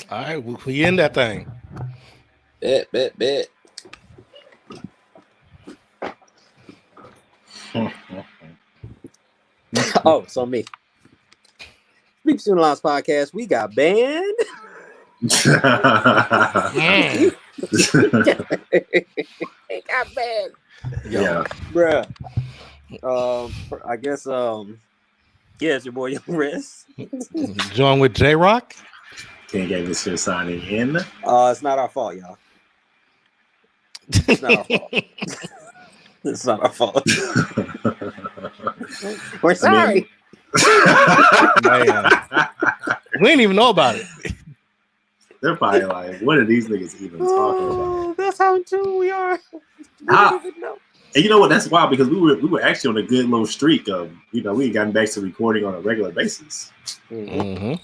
All right, we in that thing. Bet. Oh, so me. Speak Soon Lines podcast. We got banned. Mm. It got banned. Yeah. Bruh. I guess yeah, it's your boy Young Riz. Join with J Rock. King gave this shit signing in. It's not our fault, y'all. It's not our fault. It's not our fault. We're sorry. Man, we didn't even know about it. They're probably like, what are these niggas even talking about? That's how in tune we are. We Ah. don't even know. And you know what? That's wild because we were actually on a good little streak of, we had gotten back to recording on a regular basis. Mm-hmm.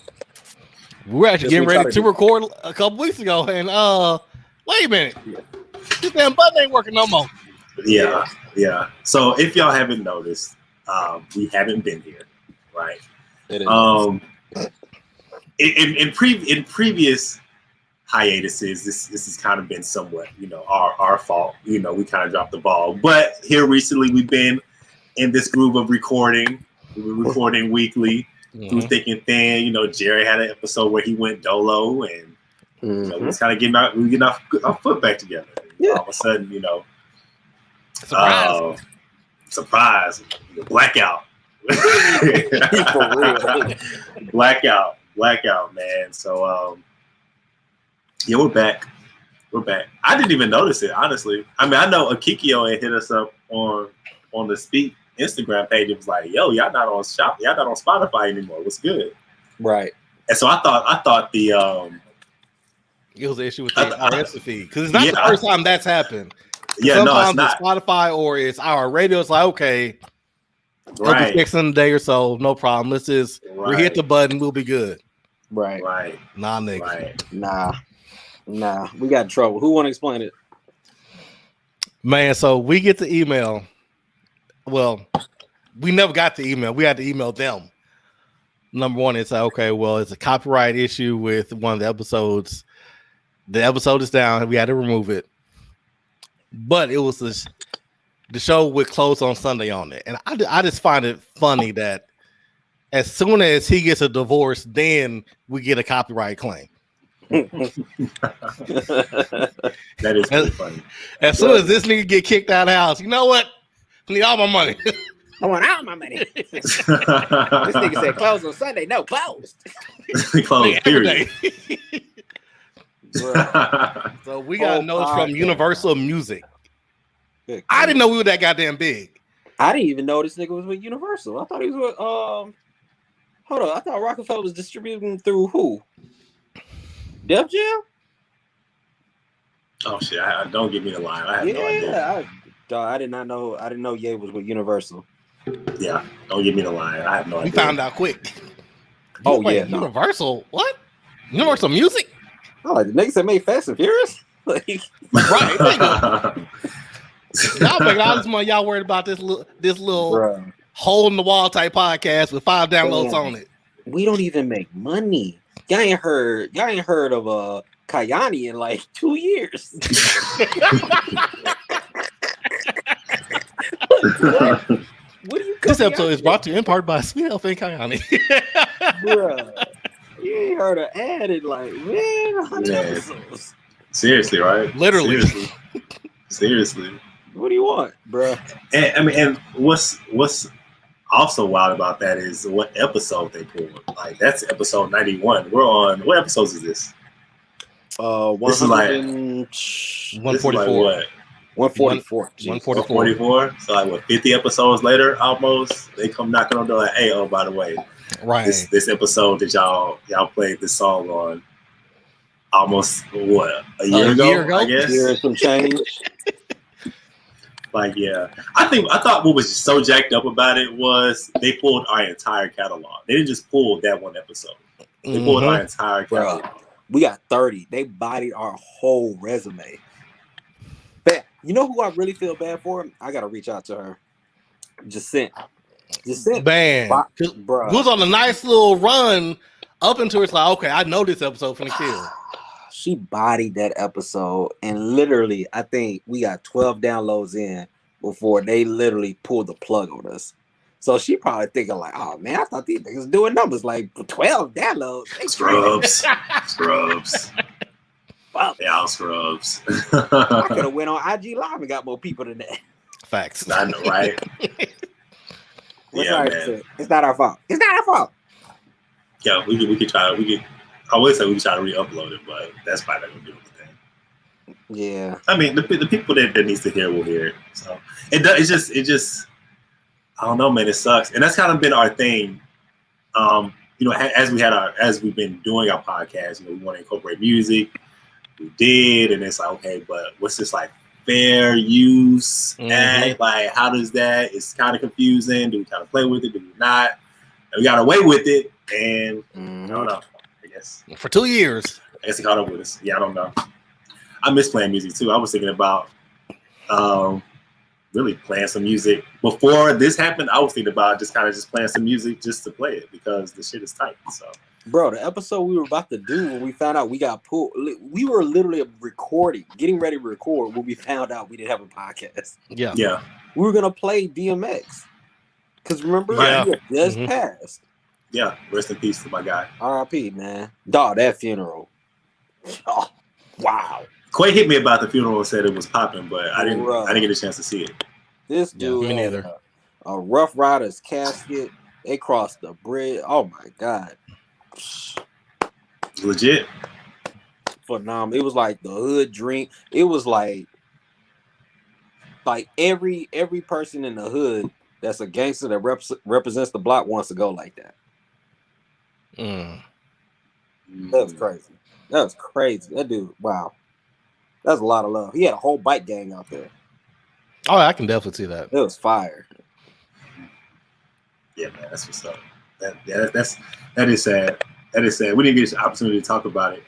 We were actually getting Yes, we ready tried to to. record a couple weeks ago, and wait a minute, this damn button ain't working no more. Yeah. So if y'all haven't noticed, we haven't been here, right? It is. In previous hiatuses, this has kind of been somewhat, our fault. We kind of dropped the ball. But here recently, we've been in this groove of recording. We're recording weekly through thick and thin. Jerry had an episode where he went dolo, and we was kind of getting our foot back together. Yeah. All of a sudden, Surprise! Blackout. For real. Blackout, man. So, yeah, we're back. I didn't even notice it, honestly. I mean, I know Akikio had hit us up on the Speak Instagram page. It was like, "Yo, y'all not on Spotify anymore. What's good?" Right. And so I thought the It was the issue with the RSS feed because it's not the first time that's happened. Yeah, sometimes no, it's it's not. Spotify or it's our radio. It's like, okay, it'll right, be fixed in a day or so. No problem. Let's just we hit the button. We'll be good. Right. Nah, nigga. Right. Nah. We got in trouble. Who want to explain it? Man, so we get the email. Well, we never got the email. We had to email them. Number one, it's like, okay, well, it's a copyright issue with one of the episodes. The episode is down. We had to remove it. But it was the show would close on Sunday on it. And I just find it funny that as soon as he gets a divorce, then we get a copyright claim. That is pretty funny. As soon as this nigga get kicked out of the house, you know what? I need all my money. I want all my money. This nigga said close on Sunday. No, closed. Close, period. So we got a notice from Universal Music. I didn't know we were that goddamn big. I didn't even know this nigga was with Universal. I thought he was with hold on. I thought Rockefeller was distributing through who? Def Jam? Oh shit! Don't give me the line. I have no idea. I did not know. I didn't know Ye was with Universal. Yeah, don't give me the line. I have no idea. We found out quick. Oh Wait, yeah, Universal? What? Universal Music? Oh, like the niggas that made Fast and Furious? Like, right. Y'all make all this money. Y'all worried about this little bruh, hole in the wall type podcast with 5 downloads on it. We don't even make money. Y'all ain't heard of Kayani in like 2 years. What do you? This episode is brought to you in part by Sweet Elf and Kayani. Bruh, you ain't heard an ad in like, man, 100 episodes. Seriously, right? Literally. Seriously. What do you want, bruh? And what's also wild about that is what episode they pulled. Like that's episode 91. We're on what episodes is this? 144. 144. 144. So like what 50 episodes later almost they come knocking on the door like, hey, oh by the way, right. This episode that y'all played this song on almost what a year ago, I guess. Year and some change. Like yeah. I thought what was so jacked up about it was they pulled our entire catalog. They didn't just pull that one episode. They pulled our entire catalog. Bro, we got 30. They bodied our whole resume. But you know who I really feel bad for? I gotta reach out to her. Just sent. Man, bro. who's on a nice little run Up until it's like, okay, I know this episode from the kill. She bodied that episode, and literally, I think we got 12 downloads in before they literally pulled the plug on us. So she probably thinking like, "Oh man, I thought these niggas doing numbers like 12 downloads." They Scrubs. Scrubs. Fuck. Y'all scrubs. I could have went on IG Live and got more people than that. Facts. I know, right? Yeah, man. It's not our fault. It's not our fault. Yeah, we could try. I would say we could try to re-upload it, but that's probably not gonna do anything. Yeah. I mean, the people that needs to hear will hear it. So it just. I don't know, man. It sucks, and that's kind of been our thing. As we've been doing our podcast, we want to incorporate music. We did, and it's like, okay, but what's this like fair use act? Like, how does that? It's kind of confusing. Do we kind of play with it? Do we not? And we got away with it, and I don't know. I guess for 2 years. I guess it caught up with us. Yeah, I don't know. I miss playing music too. I was thinking about really playing some music before this happened. I was thinking about just playing some music just to play it because the shit is tight. So, bro, the episode we were about to do when we found out we got pulled, we were literally getting ready to record when we found out we didn't have a podcast. Yeah. We were gonna play DMX because remember, he had just passed. Yeah, rest in peace to my guy. R.I.P. Man, dog, that funeral. Oh, wow. Quay hit me about the funeral and said it was popping, but I didn't get a chance to see it. This dude me neither. had a Rough Riders casket. They crossed the bridge. Oh my god. Legit. Phenomenal. It was like the hood dream. It was like every person in the hood that's a gangster that represents the block wants to go like that. That was crazy. That dude, wow. That's a lot of love. He had a whole bike gang out there. Oh, I can definitely see that. It was fire. Yeah, man, that's what's up. That is sad. That is sad. We didn't get an opportunity to talk about it.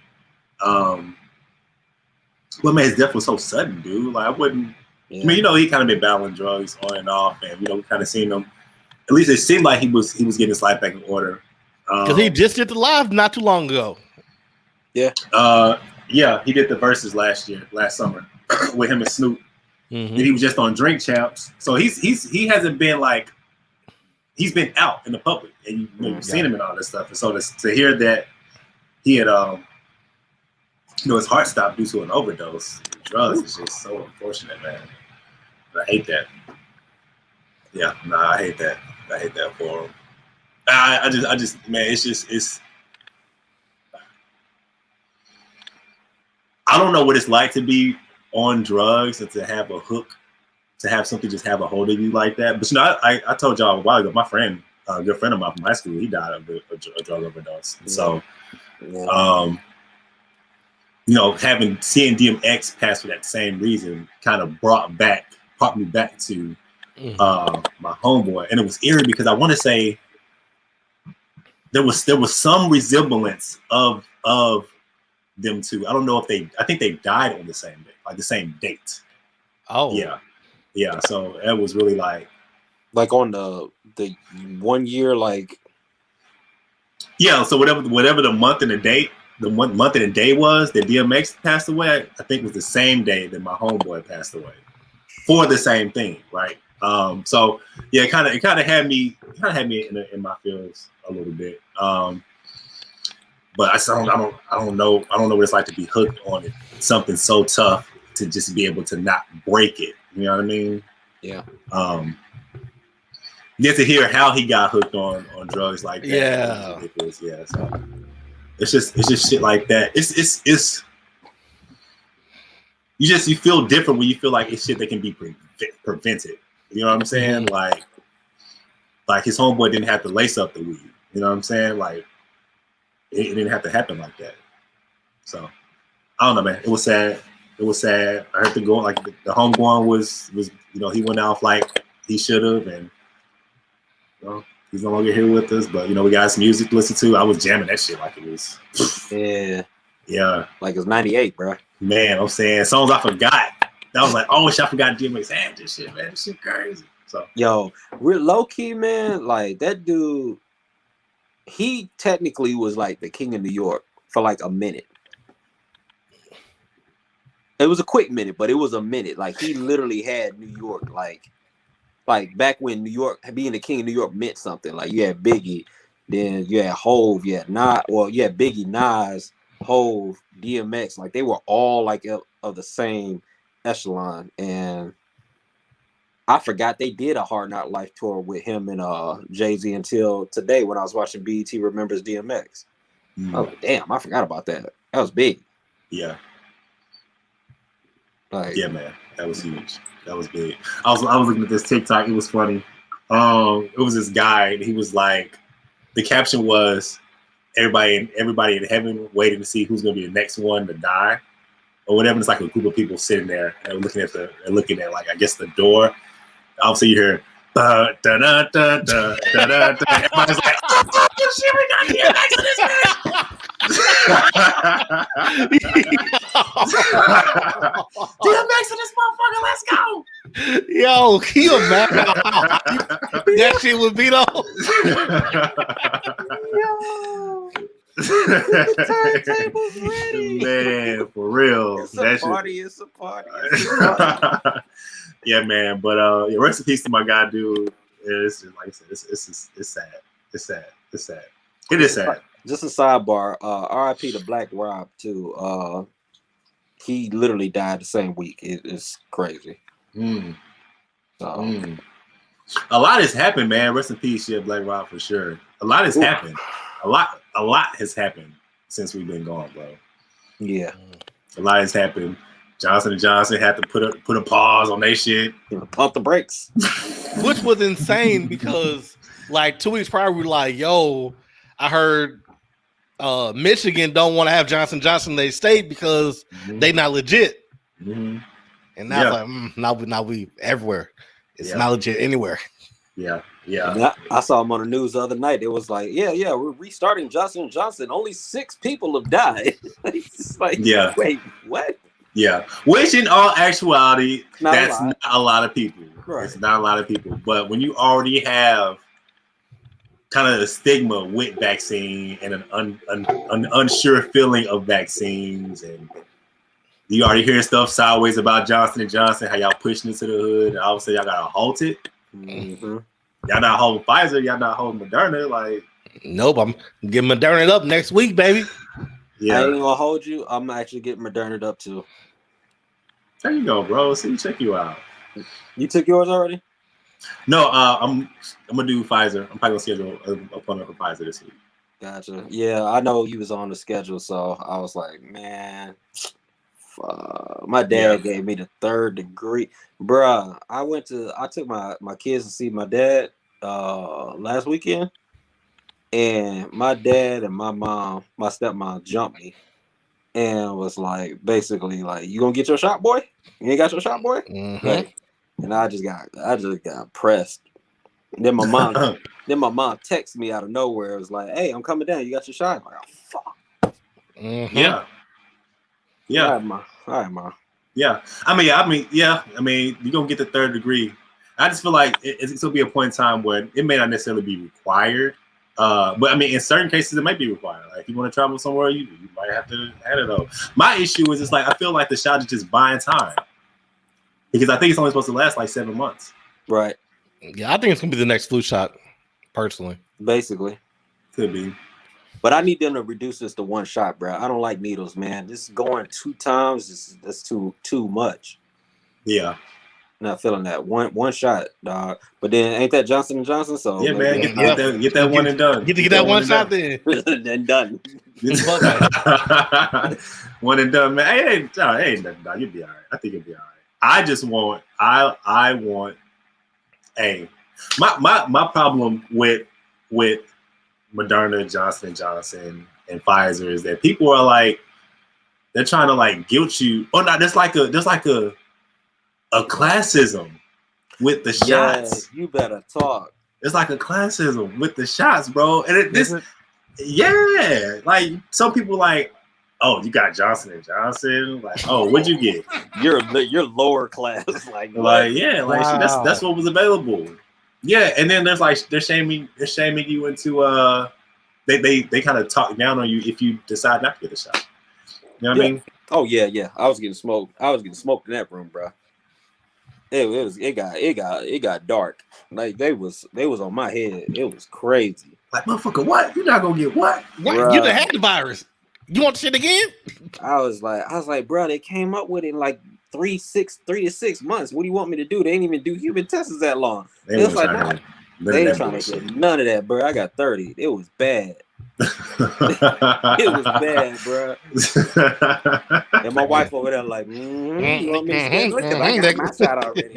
But man, his death was so sudden, dude. Like I wouldn't. Yeah. I mean, he kind of been battling drugs on and off, and we kind of seen him. At least it seemed like he was getting his life back in order. Because he just did the live not too long ago. Yeah. Yeah, he did the verses last summer with him and Snoop. And he was just on Drink Champs. So he hasn't been like, he's been out in the public and you've seen him and all this stuff. And so to hear that he had his heart stopped due to an overdose of drugs is just so unfortunate, man. I hate that. Yeah, I hate that. I hate that for him. I just man, it's I don't know what it's like to be on drugs and to have a hook, to have something just have a hold of you like that. But I told y'all a while ago, my friend, a good friend of mine from high school, he died of a drug overdose. And so, seeing DMX pass for that same reason kind of brought me back to my homeboy, and it was eerie because I want to say there was some resemblance of them two. I don't know if I think they died on the same day, like the same date. Oh yeah. So it was really like on the 1 year, like yeah. So whatever the month and the date, month and the day was that DMX passed away, I think was the same day that my homeboy passed away for the same thing, right? So yeah, it kind of had me in my feelings a little bit. But I don't know what it's like to be hooked on it. Something so tough to just be able to not break it. You know what I mean? Yeah. Get to hear how he got hooked on drugs like that. Yeah. Yeah. So it's just shit like that. It's you feel different when you feel like it's shit that can be prevented. You know what I'm saying? Like his homeboy didn't have to lace up the weed. You know what I'm saying? Like it didn't have to happen like that. So I don't know, man. It was sad. I heard the homegoing was he went off like he should have, and he's no longer here with us. But we got some music to listen to. I was jamming that shit like it was. Yeah. Like it's 98, bro. Man, I'm saying songs I forgot. That was like, oh, I forgot DMX had this shit, man. This shit crazy. So yo, we're low key, man. Like that dude. he technically was like the king of New York for like a minute. It was a quick minute, but it was a minute. Like he literally had New York, like back when New York being the king of New York meant something. Like you had Biggie, then you had Hove, you had Biggie, Nas, Hove, DMX. Like they were all like of the same echelon. And I forgot they did a Hard Knock Life tour with him and Jay-Z until today when I was watching BET Remembers DMX. I was like, damn, I forgot about that. That was big. Yeah. Like, yeah, man, that was huge. That was big. I was looking at this TikTok. It was funny. It was this guy. And he was like, the caption was, everybody in heaven waiting to see who's gonna be the next one to die, or whatever. It's like a group of people sitting there and looking at like I guess the door. Obviously, you hear da da da da da da da. Everybody's like, oh shit, we got DMX in this bitch. DMX in this motherfucker, let's go. Yo, can you imagine that shit would be though? yo, the turntable's ready. Man, for real. It's a party. It's a party. Yeah, man. But rest in peace to my guy, dude. It's just, like I said, it's sad. It's sad. It's sad. It is sad. Just a sidebar. R.I.P. to Black Rob too. He literally died the same week. It's crazy. So a lot has happened, man. Rest in peace, yeah, Black Rob for sure. A lot has happened. A lot has happened since we've been gone, bro. Yeah. A lot has happened. Johnson & Johnson had to put a pause on their shit. Pump the brakes. Which was insane because like 2 weeks prior, we were like, yo, I heard Michigan don't want to have Johnson & Johnson in their state because they not legit. And now like, now we everywhere. It's not legit anywhere. Yeah. I saw him on the news the other night. It was like, yeah, we're restarting Johnson & Johnson. Only 6 people have died. It's like, wait, what? Yeah, which in all actuality, that's not a lot of people. Right. It's not a lot of people. But when you already have kind of the stigma with vaccine and an unsure feeling of vaccines, and you already hear stuff sideways about Johnson & Johnson, how y'all pushing it to the hood, and obviously y'all gotta halt it. Y'all not holding Pfizer, y'all not holding Moderna. Like, nope, I'm getting Moderna up next week, baby. Yeah. I ain't gonna hold you. I'm actually getting Moderna up too. There you go, bro. See, check you out. You took yours already? No, I'm gonna do Pfizer. I'm probably gonna schedule an appointment for Pfizer this week. Gotcha. Yeah, I know he was on the schedule, so I was like, man, my dad gave me the 3rd degree, bruh. I took my kids to see my dad last weekend. And my dad and my mom, my stepmom jumped me and was like, basically like, you gonna get your shot, boy? You ain't got your shot, boy? Like, and I just got pressed. And then my mom texted me out of nowhere. It was like, hey, I'm coming down. You got your shot? I'm like, oh, fuck. Yeah. All right, ma. Yeah. I mean, you're gonna get the 3rd degree. I just feel like it's gonna be a point in time where it may not necessarily be required. But I mean, in certain cases, it might be required. Like, if you want to travel somewhere, you might have to add it up. My issue is, it's like, I feel like the shot is just buying time, because I think it's only supposed to last like 7 months. Right. Yeah, I think it's gonna be the next flu shot, personally. Basically. Could be. But I need them to reduce this to 1 shot, bro. I don't like needles, man. This going 2 times, that's too much. Yeah. Not feeling that one shot, dog. But then ain't that Johnson & Johnson? So yeah, man, get that one and done. Get that one shot then. Then done. One and done, man. Hey, nothing, dog. You'll be all right. I think you'll be all right. I just want. I want. Hey, my problem with Moderna, Johnson & Johnson, and Pfizer is that people are like, they're trying to like guilt you. Oh no, there's like a classism with the shots. Yeah, you better talk. It's like a classism with the shots, bro. And like some people like, oh, you got Johnson & Johnson. Like, oh, what'd you get? You're lower class. Like yeah, like wow. That's what was available. Yeah, and then there's like they're shaming you into they kind of talk down on you if you decide not to get a shot. You know what I mean? Oh yeah. I was getting smoked. In that room, bro. It got dark. Like they was on my head. It was crazy. Like, motherfucker, what? You're not gonna get what? What? You done had the virus. You want the shit again? I was like, bro, they came up with it in like 3 to 6 months. What do you want me to do? They ain't even do human tests that long. They ain't trying to get none of that, bro. I got 30. It was bad. It was bad, bro. And my wife over there like, you want me to schedule it? Because I got my shot already.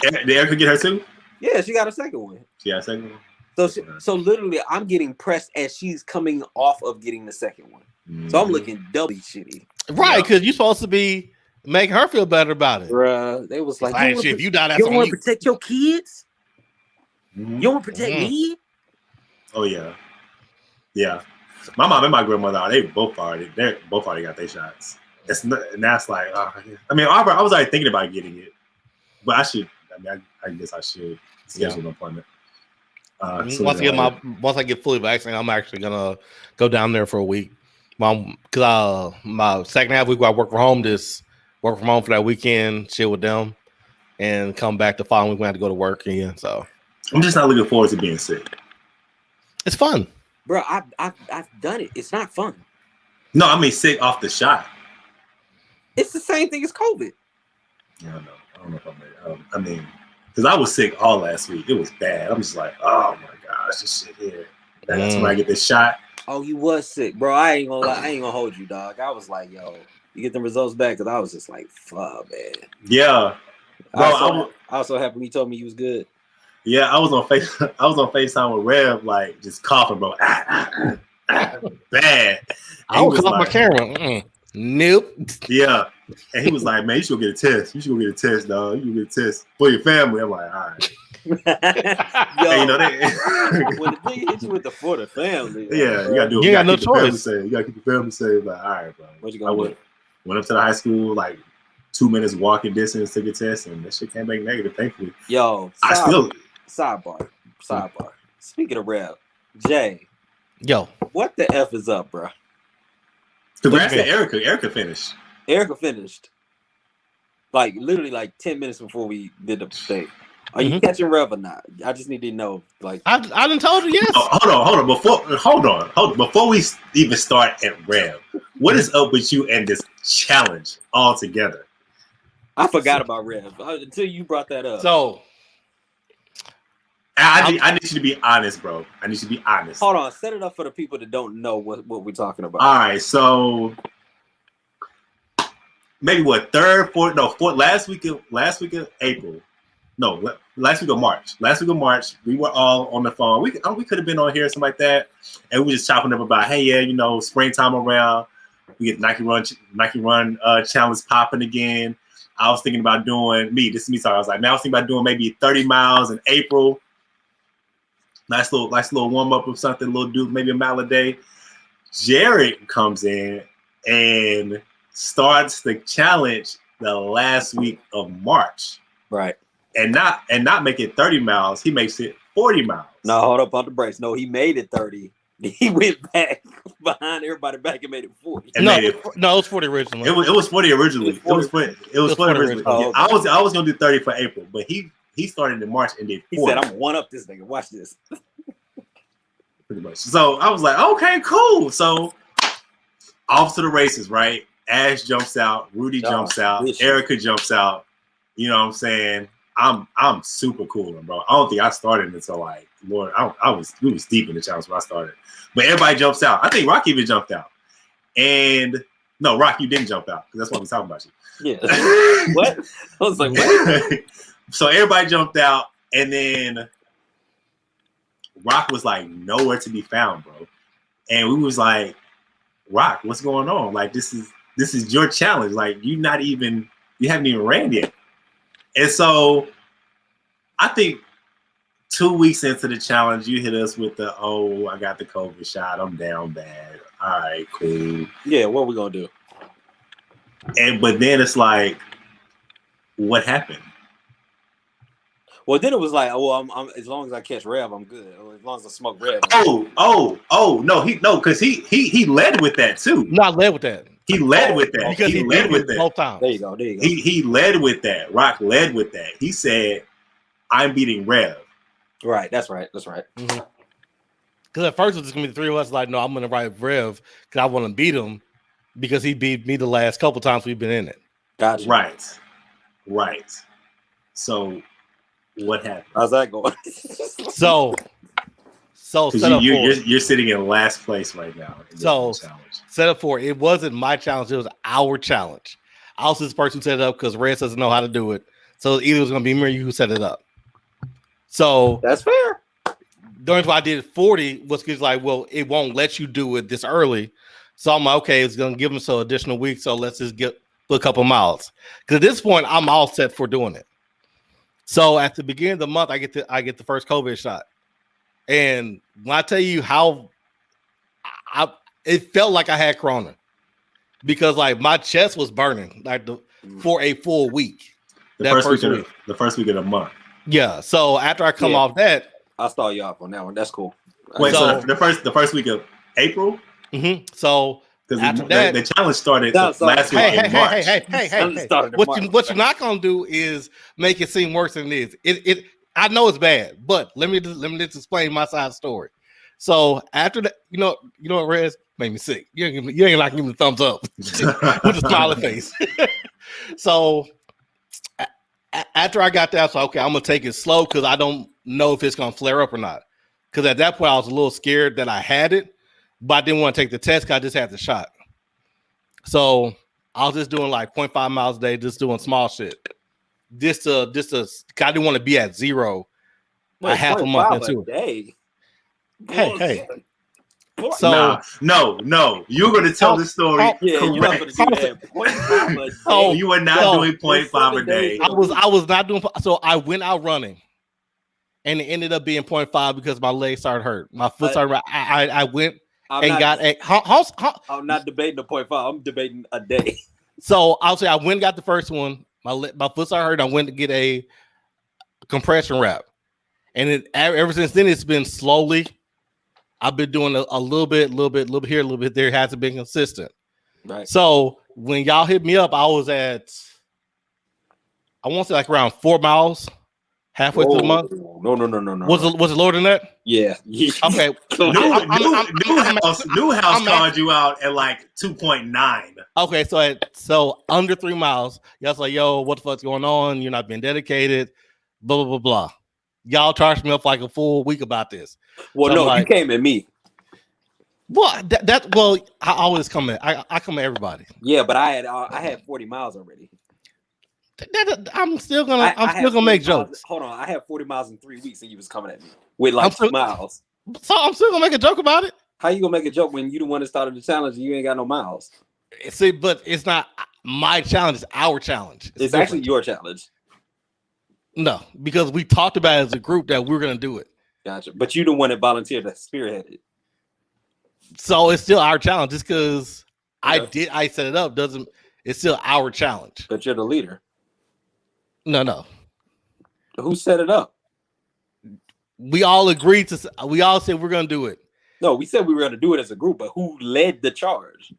Did Erica get her too? Yeah, she got a second one. She got a second one? So literally, I'm getting pressed as she's coming off of getting the second one. So I'm looking doubly shitty. Right, because you're supposed to be making her feel better about it. Bruh, they was like, if you die, that's you want to protect your kids? Mm-hmm. You want to protect me? Oh yeah. Yeah. My mom and my grandmother, they both already got their shots. And that's like, I mean, I was already thinking about getting it, but I guess I should schedule an appointment. Once I get fully vaccinated, I'm actually gonna go down there for a week. Because my second half week, I work from home for that weekend, chill with them, and come back the following week when I have to go to work again. So I'm just not looking forward to being sick. It's fun, bro. I've done it. It's not fun. No, I mean sick off the shot. It's the same thing as COVID. Yeah, I don't know if I mean, because I was sick all last week. It was bad. I'm just like, oh my gosh, this shit here. That's when I get this shot. Oh, you was sick, bro. I ain't gonna lie. I ain't gonna hold you, dog. I was like, yo, you get the results back? Because I was just like, fuck, man. Yeah. Bro, I was so happy when you told me you was good. Yeah, I was on FaceTime with Rev, like just coughing, bro. Bad. I was off my camera. Nope. Yeah. And he was like, man, you should go get a test. You should go get a test, dog. You should get a test for your family. I'm like, all right. Yo, and, when the thing hits you with the for the family, yeah, you gotta do it. You got no choice. You gotta keep the family safe. Like, all right, bro. What you gonna do? Went up to the high school, like 2 minutes walking distance to get tested, and that shit came back negative, thankfully. Yo, sidebar. Speaking of Rev, Jay. Yo. What the F is up, bro? Congrats to Erica. Erica finished. Like literally like 10 minutes before we did the thing. Are you catching Rev or not? I just need to know. Like I done told you yes. Oh, hold on. Before we even start at Rev, what is up with you and this challenge altogether? I forgot about Rev until you brought that up. So I need you to be honest, bro. I need you to be honest. Hold on, set it up for the people that don't know what we're talking about. All right, so maybe last week of April. No, last week of March. Last week of March, we were all on the phone. We could have been on here or something like that, and we were just chopping up about, hey, yeah, springtime around. We get Nike Run challenge popping again. I was thinking about doing this is me talking. I was like, man, I was thinking about doing maybe 30 miles in April. Nice little warm up of something, little dude, maybe a mile a day. Jared comes in and starts the challenge the last week of March. Right. And not make it 30 miles, he makes it 40 miles. No, hold up on the brakes. No, he made it 30. He went back behind everybody back and made it 40. No, it was 40 originally. It was 40 originally. It was 40 originally. Oh, okay. I was gonna do 30 for April, but he started in March and did 40. He said, I'm one up this nigga. Watch this. Pretty much. So I was like, okay, cool. So off to the races, right? Ash jumps out, Rudy jumps out, Erica jumps out. You know what I'm saying? I'm super cool, bro. I don't think I started until like, Lord, we was deep in the challenge when I started. But everybody jumps out. I think Rock even jumped out. And no, Rock, you didn't jump out because that's why we're talking about you. Yeah. What? I was like, what? So everybody jumped out, and then Rock was like nowhere to be found, bro. And we was like, Rock, what's going on? Like this is your challenge. Like you haven't even ran yet. And so I think 2 weeks into the challenge, you hit us with I got the COVID shot. I'm down bad. All right, cool. Yeah, what are we gonna do? But then it's like, what happened? Well, then it was like, well, I'm as long as I catch Rev, I'm good. Or as long as I smoke Rev. No, because he led with that too. Not led with that. He led with that because he led with that both times. There you go. He led with that. Rock led with that. He said, "I'm beating Rev." Right. That's right. Because at first it was just gonna be the three of us. Like, no, I'm gonna write Rev because I want to beat him because he beat me the last couple times we've been in it. Gotcha. Right. So, what happened? How's that going? So you're sitting in last place right now. So set up for it. It wasn't my challenge; it was our challenge. I was this person who set it up because Red doesn't know how to do it. So either it was gonna be me or you who set it up. So that's fair. The reason why I did 40 was because like, well, it won't let you do it this early. So I'm like, okay, it's gonna give them some additional week. So let's just get a couple miles. Because at this point, I'm all set for doing it. So at the beginning of the month, I get the first COVID shot. And when I tell you how it felt like I had corona. Because like my chest was burning for a full week. The first week of the month. Yeah. So after I come off that, I'll start you off on that one. That's cool. Wait, so the first week of April? Mm-hmm. So because the challenge started last week in March. Hey. What you're not gonna do is make it seem worse than it is. I know it's bad, but let me just explain my side of the story. So after that, you know what, Rez made me sick. You ain't like giving me the thumbs up with a smiling face. So after I got that, so okay, I'm gonna take it slow because I don't know if it's gonna flare up or not. Because at that point, I was a little scared that I had it, but I didn't want to take the test because I just had the shot. So I was just doing like 0.5 miles a day, just doing small shit. Just to I didn't want to be at zero a half a month into it. Hey. So no, you're going to tell the story correct. You're not going to do that. 0.5 a day. You are not doing 0.5 a day. I was not doing. So I went out running, and it ended up being 0.5 because my legs started hurt. My foot started. I went got a. I'm not debating the 0.5. I'm debating a day. So I'll say I went and got the first one. My foot started hurt. I went to get a compression wrap, and ever since then it's been slowly. I've been doing a little bit here, a little bit there. It hasn't been consistent. Right. So when y'all hit me up, I was at, I want to say like around 4 miles, halfway through the month. No. Was it lower than that? Yeah. Okay. New house called you out at like 2.9. Okay, so under 3 miles, y'all's like, yo, what the fuck's going on? You're not being dedicated. Blah blah blah blah. Y'all charged me up like a full week about this. Well, so no, you came at me. Well, I always come at I come at everybody. Yeah, but I had 40 miles already. I'm still gonna make jokes. Hold on, I had 40 miles in 3 weeks, and you was coming at me with like 2 miles. So I'm still gonna make a joke about it. How you gonna make a joke when you the one that started the challenge and you ain't got no miles? See, but it's not my challenge; it's our challenge. It's actually your challenge. No, because we talked about it as a group that we're gonna do it. Gotcha. But you the one that volunteered to spearhead it. So it's still our challenge. Just because I set it up it's still our challenge. But you're the leader. No. Who set it up? We all agreed we all said we're gonna do it. No, we said we were gonna do it as a group, but who led the charge?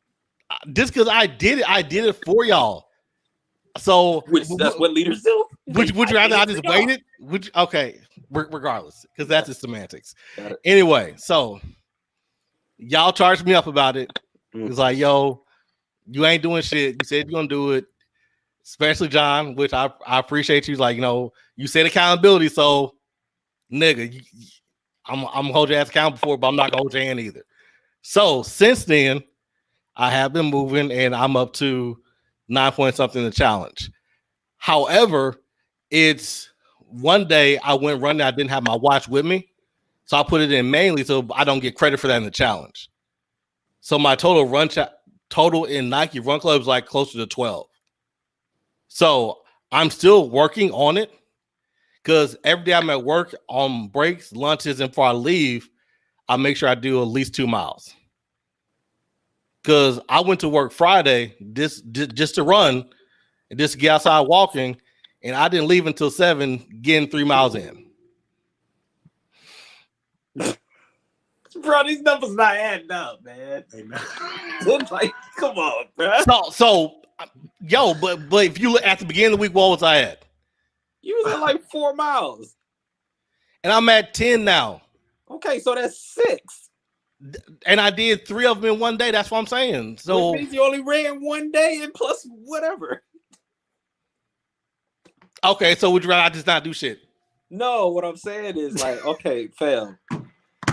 Just because I did it for y'all. So that's what leaders do. Would you rather I just waited? Okay, regardless, because that's just semantics. Anyway, so y'all charged me up about it. It's like, yo, you ain't doing shit. You said you're gonna do it, especially John, which I appreciate you. Like, you said accountability, so nigga, I'm gonna hold your ass accountable for it, but I'm not gonna hold your hand either. So since then, I have been moving, and I'm up to 9 point something the challenge. However, it's one day I went running. I didn't have my watch with me, so I put it in mainly so I don't get credit for that in the challenge. So my total in Nike Run Club is like closer to 12. So I'm still working on it because every day I'm at work on breaks, lunches, and before I leave, I make sure I do at least 2 miles. Because I went to work Friday just to run and just get outside walking, and I didn't leave until 7, getting 3 miles in. Bro, these numbers not adding up, man. It's like, come on, bro. Yo, but if you look at the beginning of the week, what was I at? You was at like 4 miles. And I'm at 10 now. Okay, so that's 6. And I did 3 of them in one day. That's what I'm saying. So which means you only ran one day and plus whatever. Okay, so would you rather I just not do shit? No, what I'm saying is like, okay, fam.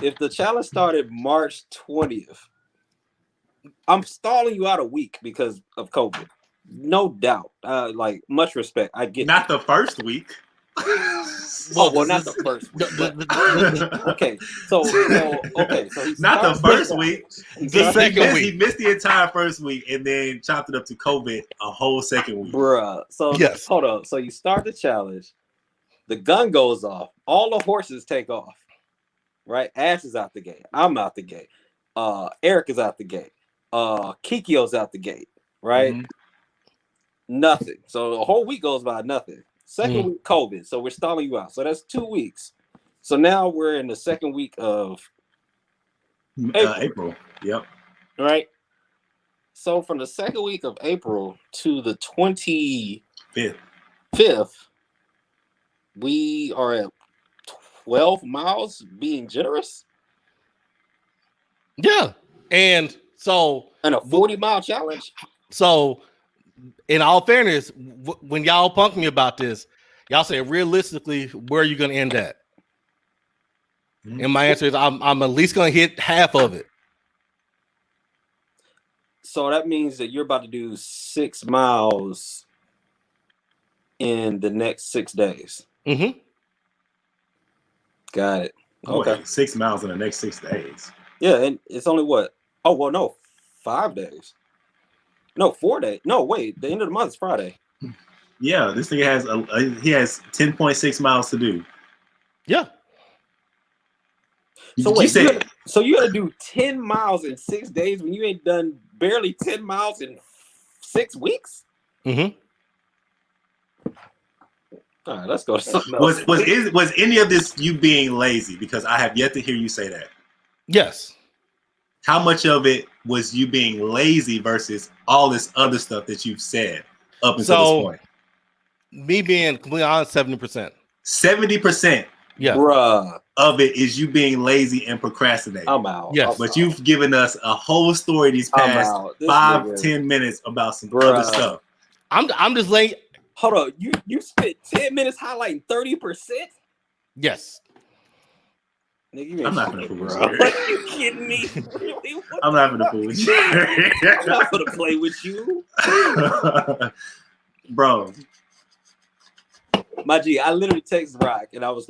If the challenge started March 20th, I'm stalling you out a week because of COVID. No doubt. Like, much respect. I get not the first week. well, not the first week. Okay, so he's not the first week. The second week. He missed the entire first week and then chopped it up to COVID a whole second week. Bruh. So yes. Hold on. So you start the challenge, the gun goes off, all the horses take off. Right? Ash is out the gate. I'm out the gate. Eric is out the gate. Kikio's out the gate. Right? Mm-hmm. Nothing. So a whole week goes by, nothing. Second week, COVID. So we're stalling you out. So that's 2 weeks. So now we're in the second week of April. Yep. Right. So from the second week of April to the 25th, we are at 12 miles, being generous. Yeah. And so. And a 40-mile challenge. So, in all fairness, when y'all punk me about this, y'all say realistically, where are you going to end at? And my answer is I'm at least going to hit half of it. So that means that you're about to do 6 miles in the next 6 days. Mm-hmm. Got it. Okay. Wait, 6 miles in the next 6 days. Yeah, and it's only what? Oh, well, no, 5 days. No, 4 days. No, wait. The end of the month is Friday. Yeah, this thing has he has 10.6 miles to do. Yeah. So wait, you gotta do 10 miles in 6 days when you ain't done barely 10 miles in 6 weeks? Mm-hmm. All right, let's go to something else. Was any of this you being lazy? Because I have yet to hear you say that. Yes. How much of it was you being lazy versus all this other stuff that you've said up until this point? Me being completely honest, 70%. 70%. Yeah. Bruh. Of it is you being lazy and procrastinating. I'm out. Yes. But you've given us a whole story these past 5-10 minutes about some other stuff. I'm just late. Hold on. You spent 10 minutes highlighting 30%? Yes. Nigga, I'm not gonna fool with you. Are you kidding me? Really? I'm not gonna fool with you. I'm not gonna play with you. Bro. My G, I literally texted Rock and I was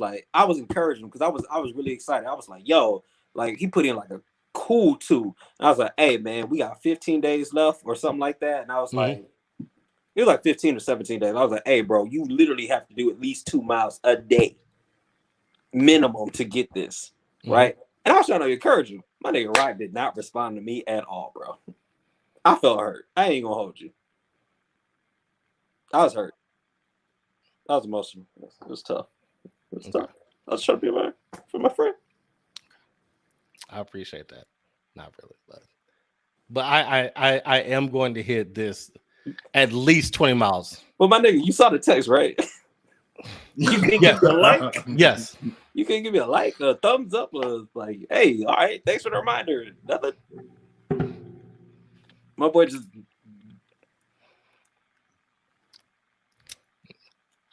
encouraging him because I was really excited. I was like, yo, like he put in like a cool 2. And I was like, hey man, we got 15 days left or something like that. And I was like, it was like 15 or 17 days. I was like, hey bro, you literally have to do at least 2 miles a day minimum to get this. Right? And I was trying to encourage him. My nigga Rock did not respond to me at all, bro. I felt hurt. I ain't gonna hold you. I was hurt. I was emotional. It was tough. It was tough. I was trying to be for my friend. I appreciate that. Not really, but I am going to hit this at least 20 miles. Well, my nigga, you saw the text, right? You can give me a like. Yes. You can give me a like, a thumbs up, like, hey, all right, thanks for the reminder. Nothing. My boy just.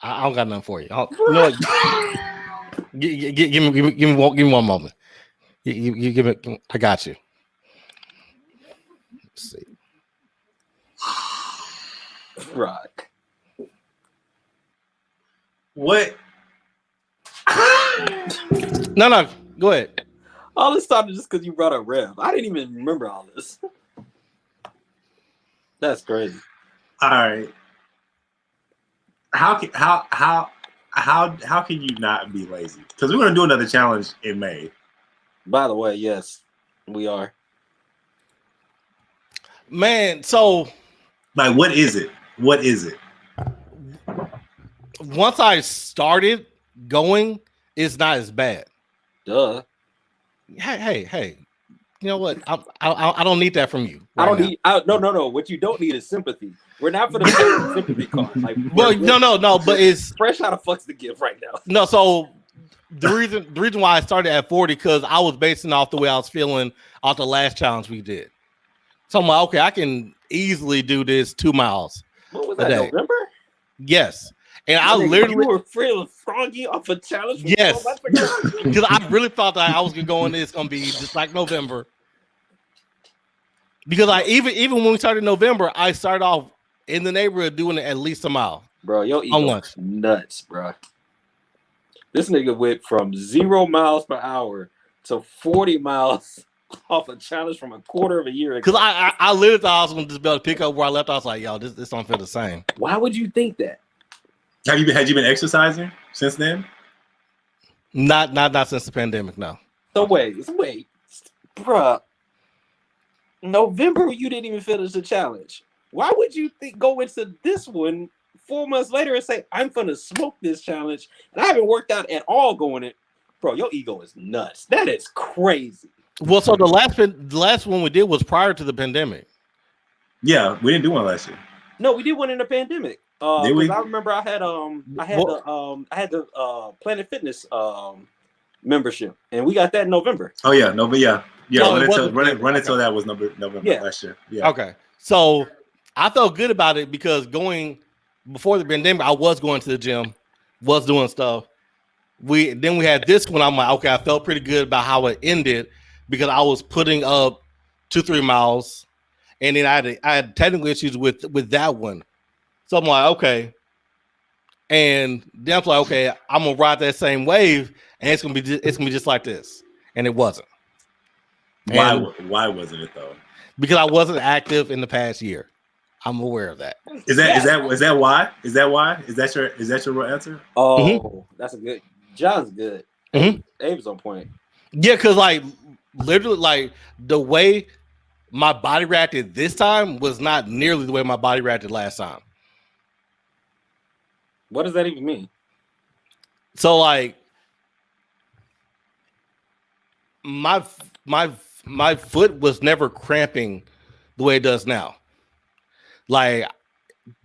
I don't got nothing for you. You know what? Give me one moment. You give it. I got you. Let's see. Rock. What? No. Go ahead. All this started just because you brought up Rev. I didn't even remember all this. That's crazy. All right. How can you not be lazy? Because we're gonna do another challenge in May. By the way, yes, we are. Man, so like, what is it? What is it? once I started going, it's not as bad. Duh. Hey. You know what? I don't need that from you. I don't need. No. What you don't need is sympathy. We're not for the sympathy card. Like, well, no. But it's fresh out of fucks to give right now. No, so the reason why I started at 40 because I was basing off the way I was feeling off the last challenge we did. So I'm like, okay, I can easily do this 2 miles. What was that? November? Yes. And I literally you were feeling froggy off a challenge. Yes, because I really thought that I was gonna go in. It's gonna be just like November. Because I even when we started November, I started off in the neighborhood doing it at least a mile. Bro, your ego nuts, bro. This nigga went from 0 miles per hour to 40 miles off a challenge from a quarter of a year ago. Because I literally thought I was gonna just be able to pick up where I left. I was like, yo, this don't feel the same. Why would you think that? Had you been exercising since then? Not since the pandemic, no. So wait, bruh. November, you didn't even finish the challenge. Why would you go into this one 4 months later and say, I'm gonna smoke this challenge and I haven't worked out at all going it? Bro, your ego is nuts. That is crazy. Well, so the last one we did was prior to the pandemic. Yeah, we didn't do one last year. No, we did one in the pandemic. I remember I had the Planet Fitness membership, and we got that in November. Oh yeah, run until that was November last year. Yeah. Okay, so I felt good about it because going before the pandemic, I was going to the gym, was doing stuff. We had this one. I'm like, okay, I felt pretty good about how it ended because I was putting up 2-3 miles, and then I had technical issues with that one. So I'm like, okay, and then I'm like, okay, I'm gonna ride that same wave, and it's gonna be just like this, and it wasn't. Why wasn't it though? Because I wasn't active in the past year. I'm aware of that. Is that why? Is that your real answer? Oh, that's a good. John's good. Mm-hmm. Abe's on point. Yeah, because like literally, like the way my body reacted this time was not nearly the way my body reacted last time. What does that even mean? So like my foot was never cramping the way it does now. Like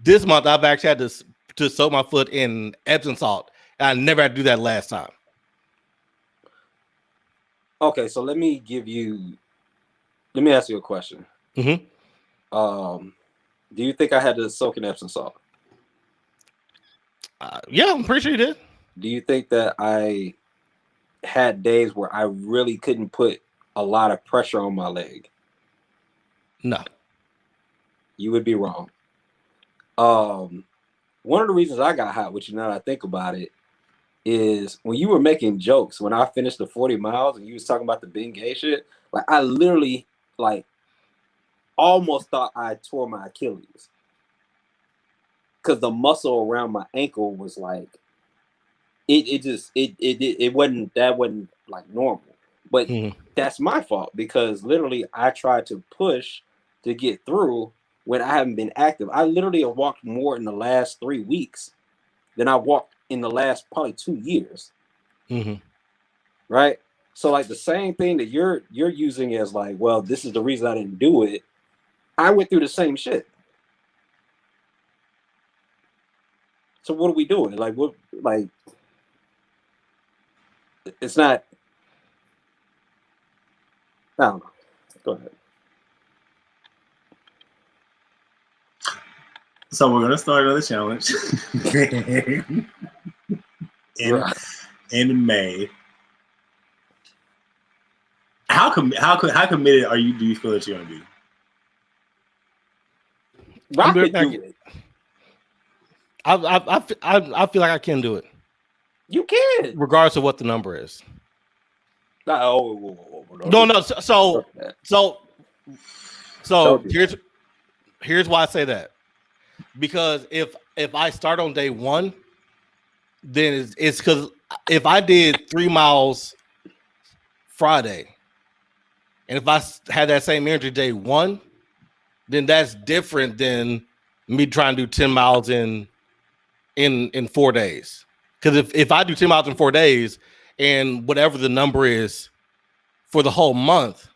this month, I've actually had to soak my foot in Epsom salt. And I never had to do that last time. Okay, so let me ask you a question. Mm-hmm. Do you think I had to soak in Epsom salt? Yeah, I'm pretty sure you did. Do you think that I had days where I really couldn't put a lot of pressure on my leg? No. You would be wrong. One of the reasons I got hot with you, now that I think about it, is when you were making jokes when I finished the 40 miles and you was talking about the Bengay shit, like I literally like almost thought I tore my Achilles. Because the muscle around my ankle was like it wasn't like normal. But that's my fault because literally I tried to push to get through when I haven't been active. I literally have walked more in the last 3 weeks than I walked in the last probably 2 years. Mm-hmm. Right? So like the same thing that you're using as like, well, this is the reason I didn't do it. I went through the same shit. So what are we doing? Like what? Like it's not. I don't know. Go ahead. So we're gonna start another challenge in May. How committed are you? Do you feel that you're gonna be? I could do it. I feel like I can do it. You can, regardless of what the number is. No. So here's why I say that. Because if I start on day one, then it's because if I did 3 miles Friday, and if I had that same energy day one, then that's different than me trying to do 10 miles in in 4 days. Because if I do 10 miles in 4 days and whatever the number is for the whole month,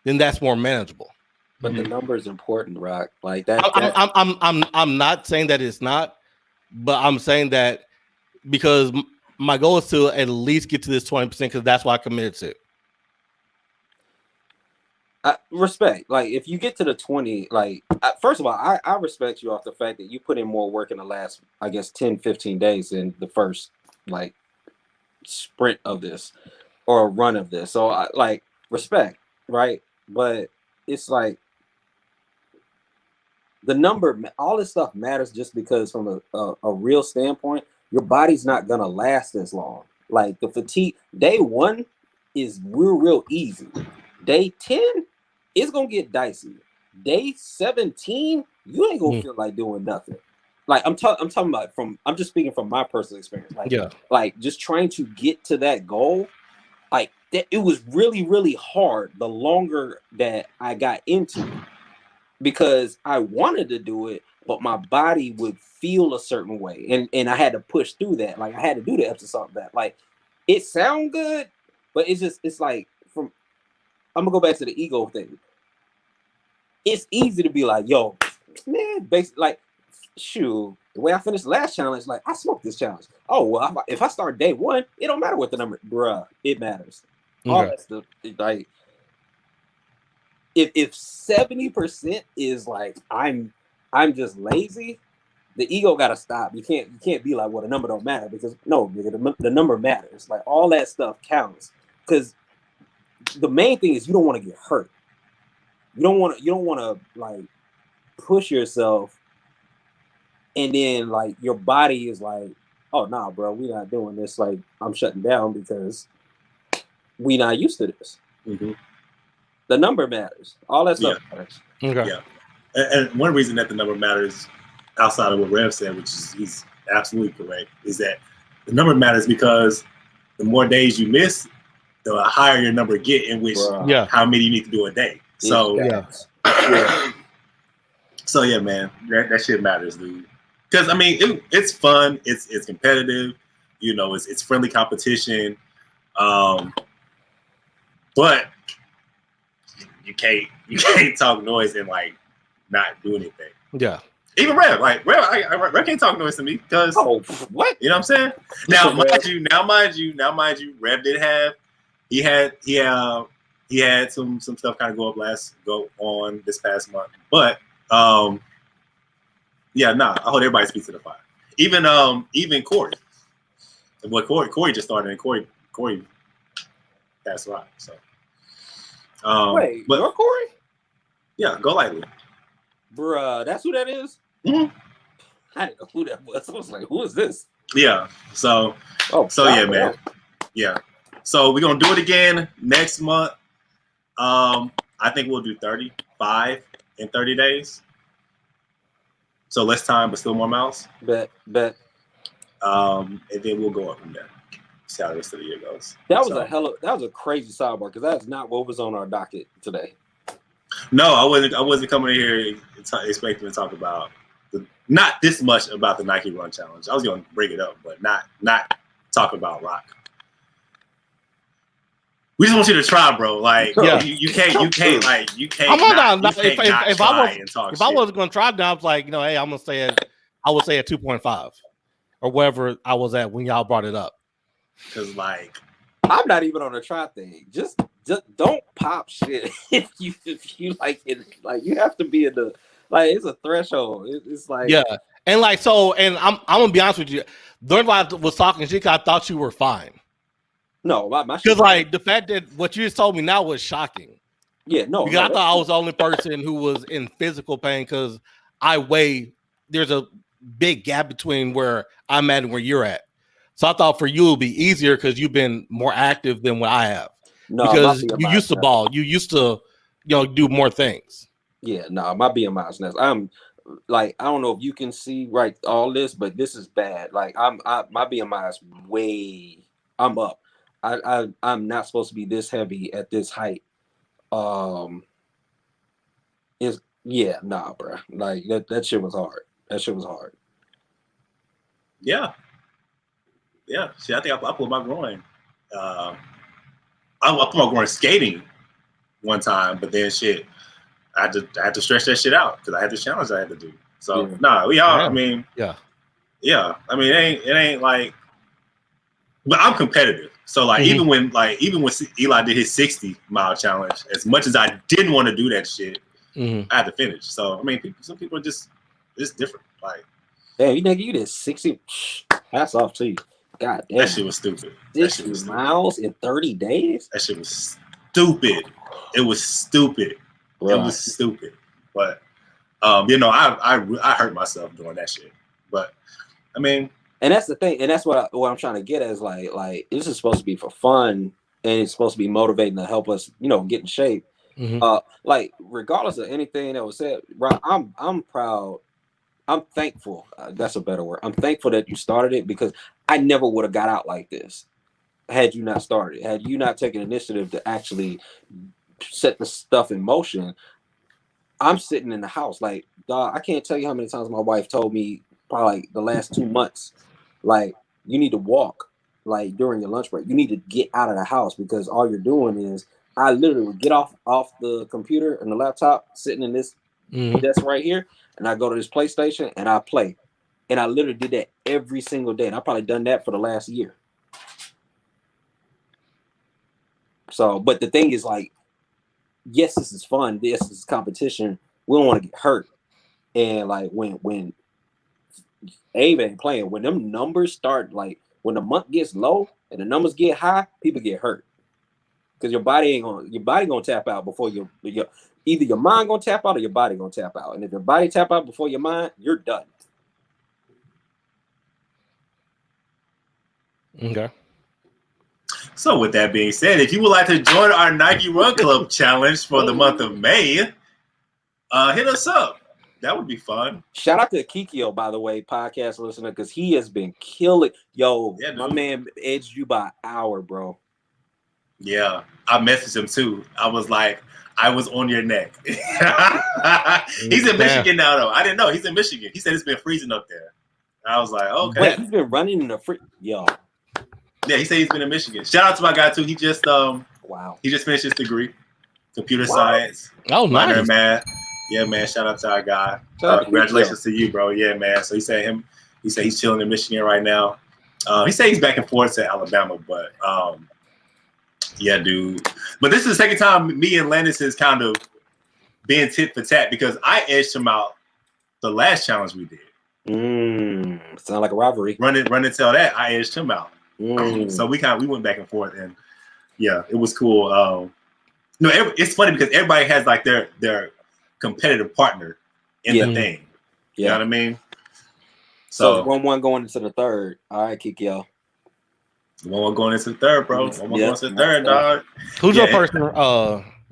then that's more manageable. But the number is important, Rock. Like that. I'm not saying that it's not, but I'm saying that because my goal is to at least get to this 20% because that's what I committed to. Respect. Like if you get to the 20, like first of all, I respect you off the fact that you put in more work in the last, I guess, 10, 15 days than the first like sprint of this or run of this. So I like respect, right? But it's like the number, all this stuff matters just because from a real standpoint, your body's not gonna last as long. Like the fatigue, day 1 is real easy. Day 10, it's gonna get dicey. Day 17, you ain't gonna feel like doing nothing. Like I'm talking about I'm just speaking from my personal experience. Like, like just trying to get to that goal, like that it was really hard the longer that I got into it. Because I wanted to do it, but my body would feel a certain way. And I had to push through that. Like I had to do the exercise that. Like it sound good, but it's like I'm gonna go back to the ego thing. It's easy to be like, yo, man, basically like shoot, the way I finished the last challenge, like I smoked this challenge. Oh well, if I start day 1, it don't matter what the number, bruh, it matters. All that stuff, like if 70% is like I'm just lazy, the ego gotta stop. You can't be like, well, the number don't matter, because no, nigga, the number matters. Like all that stuff counts, because the main thing is you don't want to get hurt. You don't want to like push yourself, and then like your body is like, oh nah, bro, we're not doing this. Like I'm shutting down because we not used to this. The number matters. All that stuff matters. Okay. Yeah. And one reason that the number matters, outside of what Rev said, which is he's absolutely correct, is that the number matters because the more days you miss, the higher your number get, in which how many you need to do a day. So so yeah, man, that shit matters, dude. Because I mean, it's fun, it's competitive, you know, it's friendly competition, but you can't talk noise and like not do anything. Yeah. Even Rev Rev can't talk noise to me because what? You know what I'm saying? Now mind you, Rev did have he had some stuff kind of go on this past month. But I hold everybody speaks to the fire. Even Corey. What Corey just started, and Corey passed right. So wait, you're Corey? Yeah, go lightly. Bruh, that's who that is? Mm-hmm. I didn't know who that was. I was like, who is this? Yeah. So yeah, man. Yeah. So we're gonna do it again next month. I think we'll do 35 in 30 days. So less time, but still more miles. Bet. And then we'll go up from there. See how the rest of the year goes. That was a crazy sidebar, because that's not what was on our docket today. No, I wasn't coming in here expecting to talk about not this much about the Nike Run Challenge. I was gonna bring it up, but not talk about rock. We just want you to try, bro. Like you can't try and talk if shit. I wasn't gonna try, then I was like, hey, I'm gonna say it. I would say at 2.5 or wherever I was at when y'all brought it up. Because like I'm not even on a try thing. Just don't pop shit if you like it. Like you have to be in the it's a threshold. It's like and like so, and I'm gonna be honest with you. During while I was talking shit, I thought you were fine. No, my because like the fact that what you just told me now was shocking. Yeah, no, because I thought I was the only person who was in physical pain because there's a big gap between where I'm at and where you're at. So I thought for you it would be easier because you've been more active than what I have. No, because you used to ball, you used to do more things. Yeah, no, my BMI is I'm like, I don't know if you can see right all this, but this is bad. Like my BMI is I'm up. I'm not supposed to be this heavy at this height. Bro. Like that shit was hard. That shit was hard. Yeah. See, I think I pulled my groin. I pulled my groin skating one time, but then shit, I had to stretch that shit out because I had this challenge I had to do. So we all. I mean, yeah. I mean, it ain't like, but I'm competitive. So like, even when Eli did his 60-mile challenge, as much as I didn't want to do that shit, I had to finish. So I mean, some people are just different. Like, damn, you did 60. Hats off to you. God damn, that shit was stupid. 60 miles in 30 days. That shit was stupid. It was stupid. Right. It was stupid. But I hurt myself doing that shit. But I mean, and that's the thing, and that's what I'm trying to get at is like this is supposed to be for fun, and it's supposed to be motivating to help us, get in shape. Like regardless of anything that was said, right? I'm proud. I'm thankful. That's a better word. I'm thankful that you started it because I never would have got out like this had you not started. Had you not taken initiative to actually set the stuff in motion. I'm sitting in the house like, dog, I can't tell you how many times my wife told me probably like the last 2 months, like, you need to walk like during your lunch break. You need to get out of the house because all you're doing is I literally would get off the computer and the laptop sitting in this desk right here, and I go to this PlayStation and I play. And I literally did that every single day. And I've probably done that for the last year. So, but the thing is like, yes, this is fun. This is competition. We don't want to get hurt. And like when Ava ain't playing, when them numbers start, like when the month gets low and the numbers get high, people get hurt. Because your body gonna tap out before your either your mind gonna tap out or your body gonna tap out. And if your body tap out before your mind, you're done. Okay. So with that being said, if you would like to join our Nike Run Club challenge for the month of May, hit us up. That would be fun. Shout out to Kikio, by the way, podcast listener, because he has been killing. Yo, yeah, my man edged you by an hour, bro. Yeah, I messaged him too. I was like, I was on your neck. He's in Michigan now, though. I didn't know. He's in Michigan. He said it's been freezing up there. I was like, okay. Wait, he's been running in the yo. Yeah, he said he's been in Michigan. Shout out to my guy too. He just wow. He just finished his degree, computer science. Oh, minor nice. Math. Yeah, man. Shout out to our guy. Congratulations to you, bro. Yeah, man. So he said he's chilling in Michigan right now. He said he's back and forth to Alabama, but yeah, dude. But this is the second time me and Landis is kind of being tit for tat because I edged him out the last challenge we did. Sound like a rivalry. Run it, tell that I edged him out. So we went back and forth, and yeah, it was cool. It's funny because everybody has like their competitive partner in the thing. Yeah. You know what I mean? So 1-1 going into the third. All right, Kikio. 1-1 going into the third, bro. 1-1 going into the third, dog. Who's your person,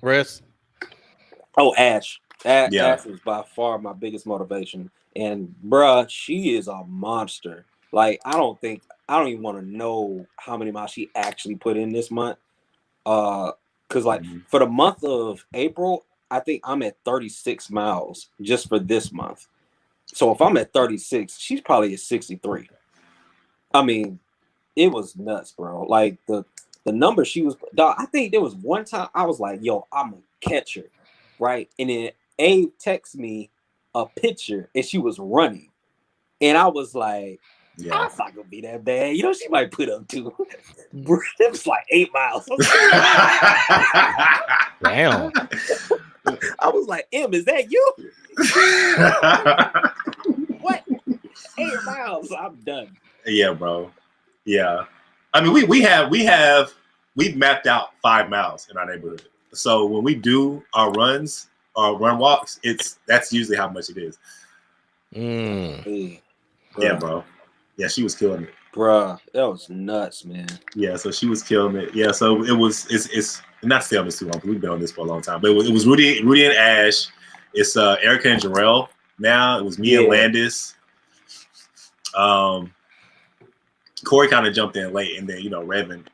Rez? Oh, Ash. Ash was by far my biggest motivation. And bruh, she is a monster. Like, I don't even want to know how many miles she actually put in this month. Because like for the month of April, I think I'm at 36 miles just for this month. So if I'm at 36, she's probably at 63. I mean, it was nuts, bro. Like the number she was, dog, I think there was one time I was like, yo, I'm a catcher, right? And then Abe texted me a picture and she was running. And I was like, yeah, it's not gonna be that bad. You know, she might put up 2. Bro, it was like 8 miles. Damn. I was like, M, is that you? What? 8 miles. I'm done. Yeah, bro. Yeah. I mean, we've mapped out 5 miles in our neighborhood. So when we do our runs, our run walks, that's usually how much it is. Hey, yeah, bro. Yeah, she was killing it. Bruh, that was nuts, man. Yeah, so she was killing it. Yeah, so it's not to stay on this too long because we've been on this for a long time. But it was Rudy and Ash. It's Erica and Jarrell now. It was me and Landis. Corey kind of jumped in late, and then Revan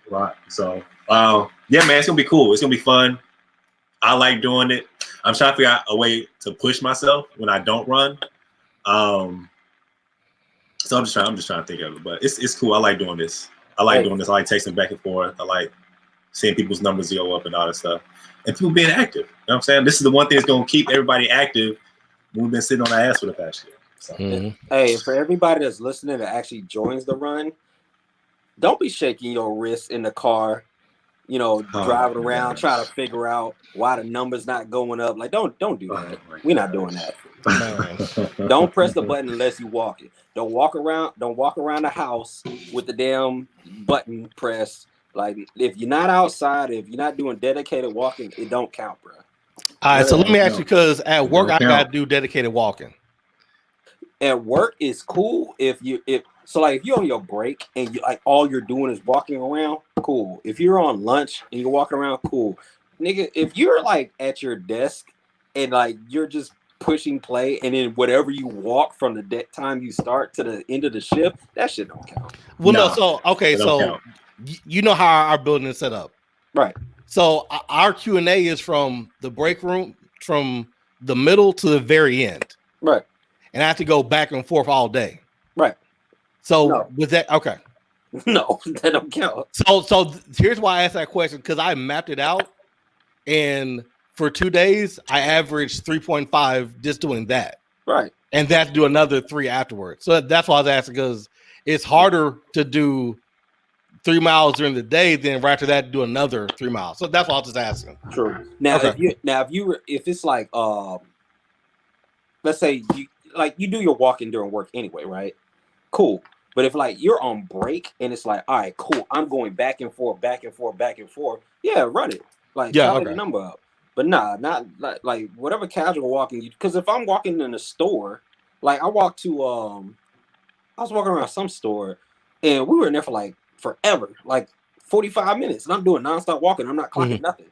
Rock. So yeah, man, it's gonna be cool. It's gonna be fun. I like doing it. I'm trying to figure out a way to push myself when I don't run. So I'm just trying to think of it, but it's cool. I like doing this. I like doing this. I like texting back and forth. I like seeing people's numbers go up and all that stuff, and people being active. You know what I'm saying? This is the one thing that's gonna keep everybody active. We've been sitting on our ass for the past year. So. Hey, for everybody that's listening that actually joins the run, don't be shaking your wrists in the car, driving around trying to figure out why the number's not going up. Like, don't do that. We're not doing that. Don't press the button unless you walk it. Don't walk around the house with the damn button pressed. Like, if you're not outside, if you're not doing dedicated walking, it don't count, bro. All right, so let me ask you, because at work I gotta do dedicated walking. At work is cool if you're on your break and you like all you're doing is walking around, cool. If you're on lunch and you're walking around, cool. Nigga, if you're like at your desk and like you're just pushing play and then whatever you walk from the time you start to the end of the shift, that shit don't count. Well, no, so okay, so you know how our building is set up, right? So our Q&A is from the break room, from the middle to the very end, right? And I have to go back and forth all day, right? So with that, okay, no, that don't count. So here's why I asked that question, because I mapped it out, and for 2 days I averaged 3.5 just doing that, right? And that's do another 3 afterwards. So that's why I was asking, because it's harder to do 3 miles during the day than right after that do another 3 miles. So that's why I was just asking. True. Now, if it's like let's say you do your walking during work anyway, right? Cool. But if like you're on break and it's like, all right, cool, I'm going back and forth, yeah, run it. Like, the number up. But nah, not like whatever casual walking you, because if I'm walking in a store, like I was walking around some store and we were in there for like forever, like 45 minutes, and I'm doing nonstop walking. I'm not clocking nothing.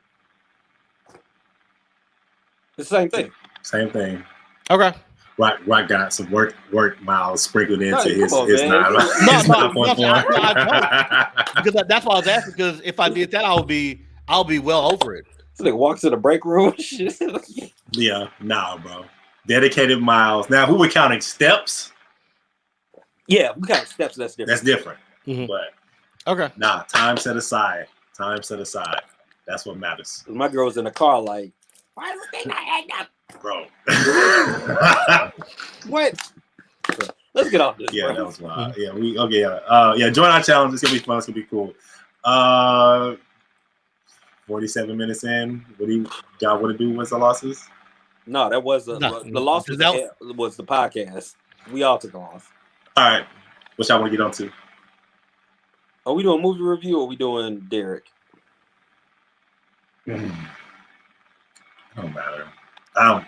It's the same thing. Same thing. Okay. Right, got some work miles sprinkled into his 9.4. Because that's why I was asking. Because if I did that, I'll be well over it. So they walk to the break room. Yeah, nah, bro. Dedicated miles. Now, who we're counting steps? Yeah, we count steps. That's different. That's different. Mm-hmm. But okay, nah, time set aside. That's what matters. My girl's in the car, like, why does this thing not add up? Bro. What? Let's get off this. Yeah, bro. that was wild. Yeah, join our challenge. It's gonna be fun. It's gonna be cool. 47 minutes in. What do y'all want to do? What's the losses? No, that was the loss was the podcast. We all took off. All right. What y'all want to get on to? Are we doing movie review or are we doing Derek? Don't matter. I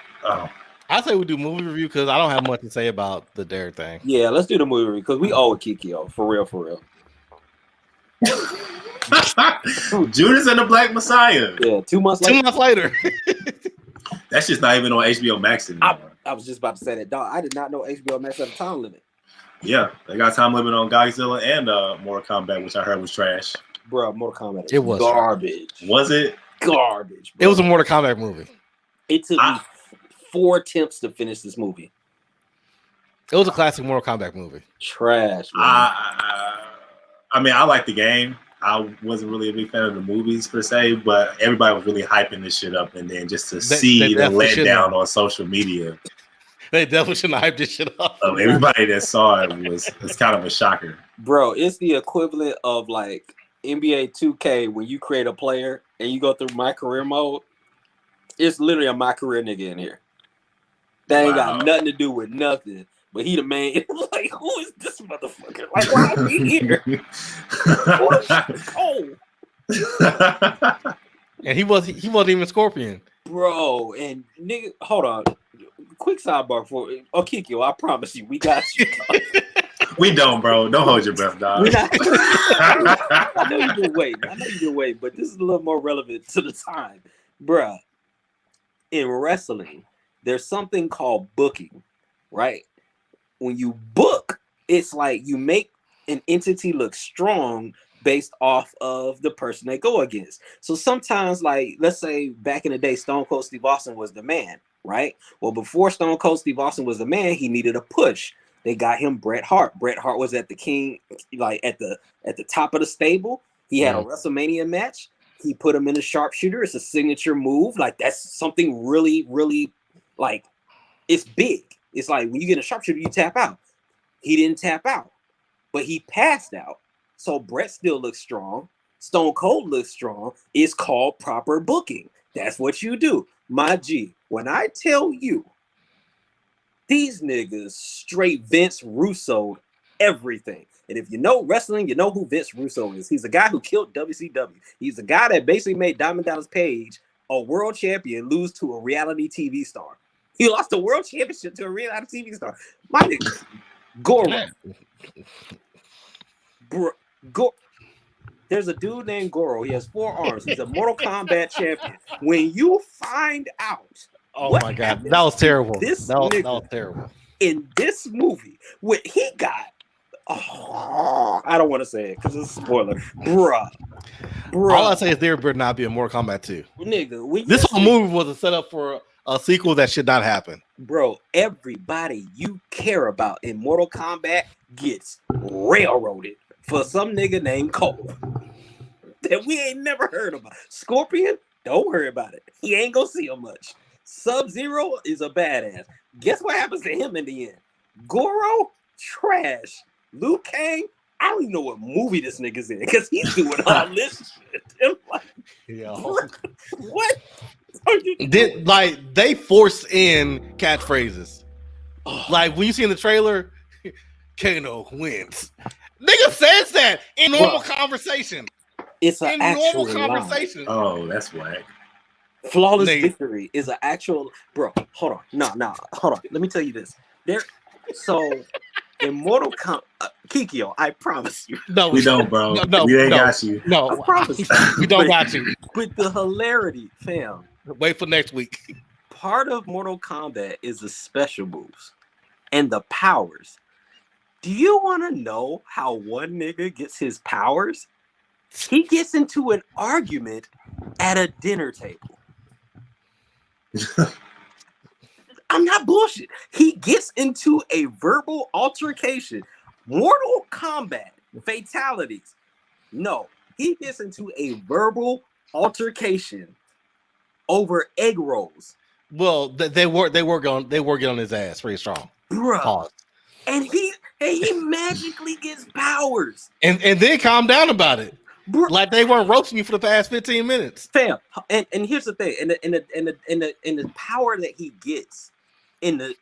say we do movie review because I don't have much to say about the Derek thing. Yeah, let's do the movie review because we owe Kikio for real. Judas and the Black Messiah. Yeah, 2 months later. 2 months later. That's just not even on HBO Max anymore. I was just about to say that, dog. I did not know HBO Max had a time limit. Yeah, they got time limit on Godzilla and Mortal Kombat, which I heard was trash. Bro, Mortal Kombat. It was garbage. Was it? Garbage. Bro. It was a Mortal Kombat movie. It took me 4 attempts to finish this movie. It was a classic Mortal Kombat movie. Trash. I mean, I like the game. I wasn't really a big fan of the movies per se, but everybody was really hyping this shit up, and then just to see the letdown on social media. They definitely shouldn't hype this shit up. Everybody that saw it was kind of a shocker. Bro, it's the equivalent of like NBA 2K when you create a player and you go through my career mode. It's literally a my career nigga in here. That ain't got nothing to do with nothing. But he the man. Like, who is this motherfucker? Like, why is he here? And he wasn't even Scorpion. Bro, and nigga, hold on. Quick sidebar for Kikyo, I promise you, we got you. We don't, bro. Don't hold your breath, dog. I know you've been waiting, but this is a little more relevant to the time. Bruh, in wrestling, there's something called booking, right? When you book, it's like you make an entity look strong based off of the person they go against. So sometimes, like, let's say back in the day, Stone Cold Steve Austin was the man, right? Well, before Stone Cold Steve Austin was the man, he needed a push. They got him Bret Hart. Bret Hart was at the king, like at the top of the stable. He had a WrestleMania match. He put him in a sharpshooter. It's a signature move. Like that's something really, really like it's big. It's like when you get a sharpshooter, you tap out. He didn't tap out, but he passed out. So Bret still looks strong. Stone Cold looks strong. It's called proper booking. That's what you do. My G, when I tell you these niggas straight Vince Russo everything. And if you know wrestling, you know who Vince Russo is. He's the guy who killed WCW. He's the guy that basically made Diamond Dallas Page, a world champion, lose to a reality TV star. He lost the world championship to a reality TV star. My nigga, Goro. There's a dude named Goro. He has 4 arms. He's a Mortal Kombat champion. When you find out, oh my God, that was terrible. That was terrible. In this movie, what he got, I don't want to say it because it's a spoiler, bruh. All I say is there better not be a Mortal Kombat 2. Nigga, this whole movie was a setup for a sequel that should not happen. Bro, everybody you care about in Mortal Kombat gets railroaded for some nigga named Cole that we ain't never heard about. Scorpion, don't worry about it. He ain't gonna see him much. Sub-Zero is a badass. Guess what happens to him in the end? Goro, trash. Liu Kang, I don't even know what movie this nigga's in because he's doing all this shit. I'm like, what are you doing? Like they forced in catchphrases. Like when you see in the trailer, Kano wins. Nigga says that in normal conversation. It's an actual conversation. Oh, that's whack. Flawless victory is an actual bro. Hold on, no, hold on. Let me tell you this. So in Mortal Kombat, Kikyo, I promise you. No, we don't, bro. No, we ain't got you. No, I promise you. We don't got you. With the hilarity, fam. Wait for next week. Part of Mortal Kombat is the special moves and the powers. Do you want to know how one nigga gets his powers? He gets into an argument at a dinner table. I'm not bullshit. He gets into a verbal altercation. Mortal Kombat fatalities. No, he gets into a verbal altercation over egg rolls. Well, they were getting on his ass pretty strong. Bruh. Pause. And he magically gets powers. And then calm down about it. Bruh. Like they weren't roasting you for the past 15 minutes. Fam, and here's the thing, in the power that he gets in the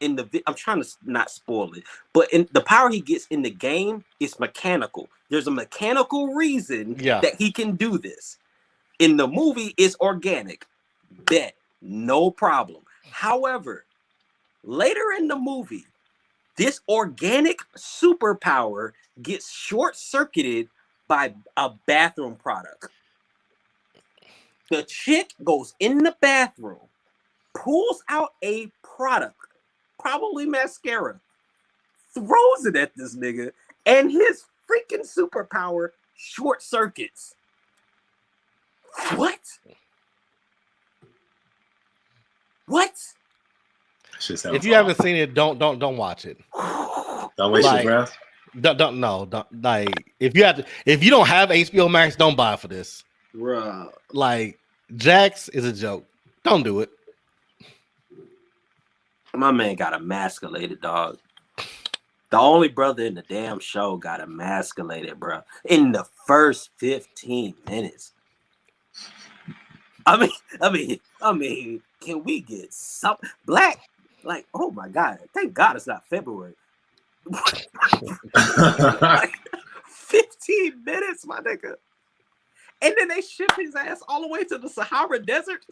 I'm trying to not spoil it, but in the power he gets in the game is mechanical. There's a mechanical reason that he can do this. In the movie, it's organic. Bet, no problem. However, later in the movie, this organic superpower gets short-circuited by a bathroom product. The chick goes in the bathroom, pulls out a product, probably mascara, throws it at this nigga, and his freaking superpower short circuits. What? If you haven't seen it, don't watch it. Don't waste your breath. Don't like if you don't have HBO Max, don't buy for this. Bruh. Like Jax is a joke. Don't do it. My man got emasculated, dog. The only brother in the damn show got emasculated, bro. In the first 15 minutes. I mean, can we get some black? Like, oh my God! Thank God it's not February. Like 15 minutes, my nigga. And then they ship his ass all the way to the Sahara Desert.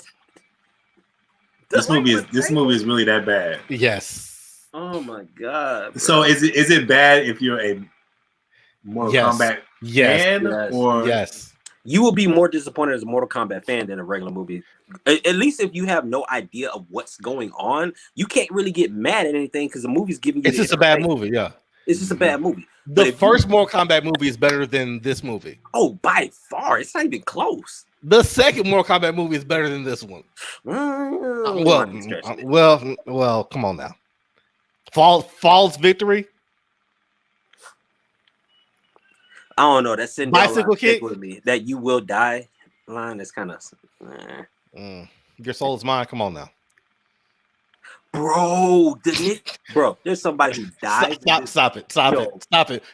This movie is really that bad. Yes. Oh my God. Bro. So is it bad if you're a Mortal Kombat fan? Or yes. You will be more disappointed as a Mortal Kombat fan than a regular movie. At least if you have no idea of what's going on, you can't really get mad at anything because the movie's giving you. It's just a bad movie, yeah. It's just a bad movie. The first Mortal Kombat movie is better than this movie. Oh, by far. It's not even close. The second Mortal Kombat movie is better than this one. Well, come on now. Fall's victory. I don't know. That Cinderella Bicycle stick kick? with me. That you will die line is kind of. Your soul is mine. Come on now. Bro, there's somebody who dies. Stop it.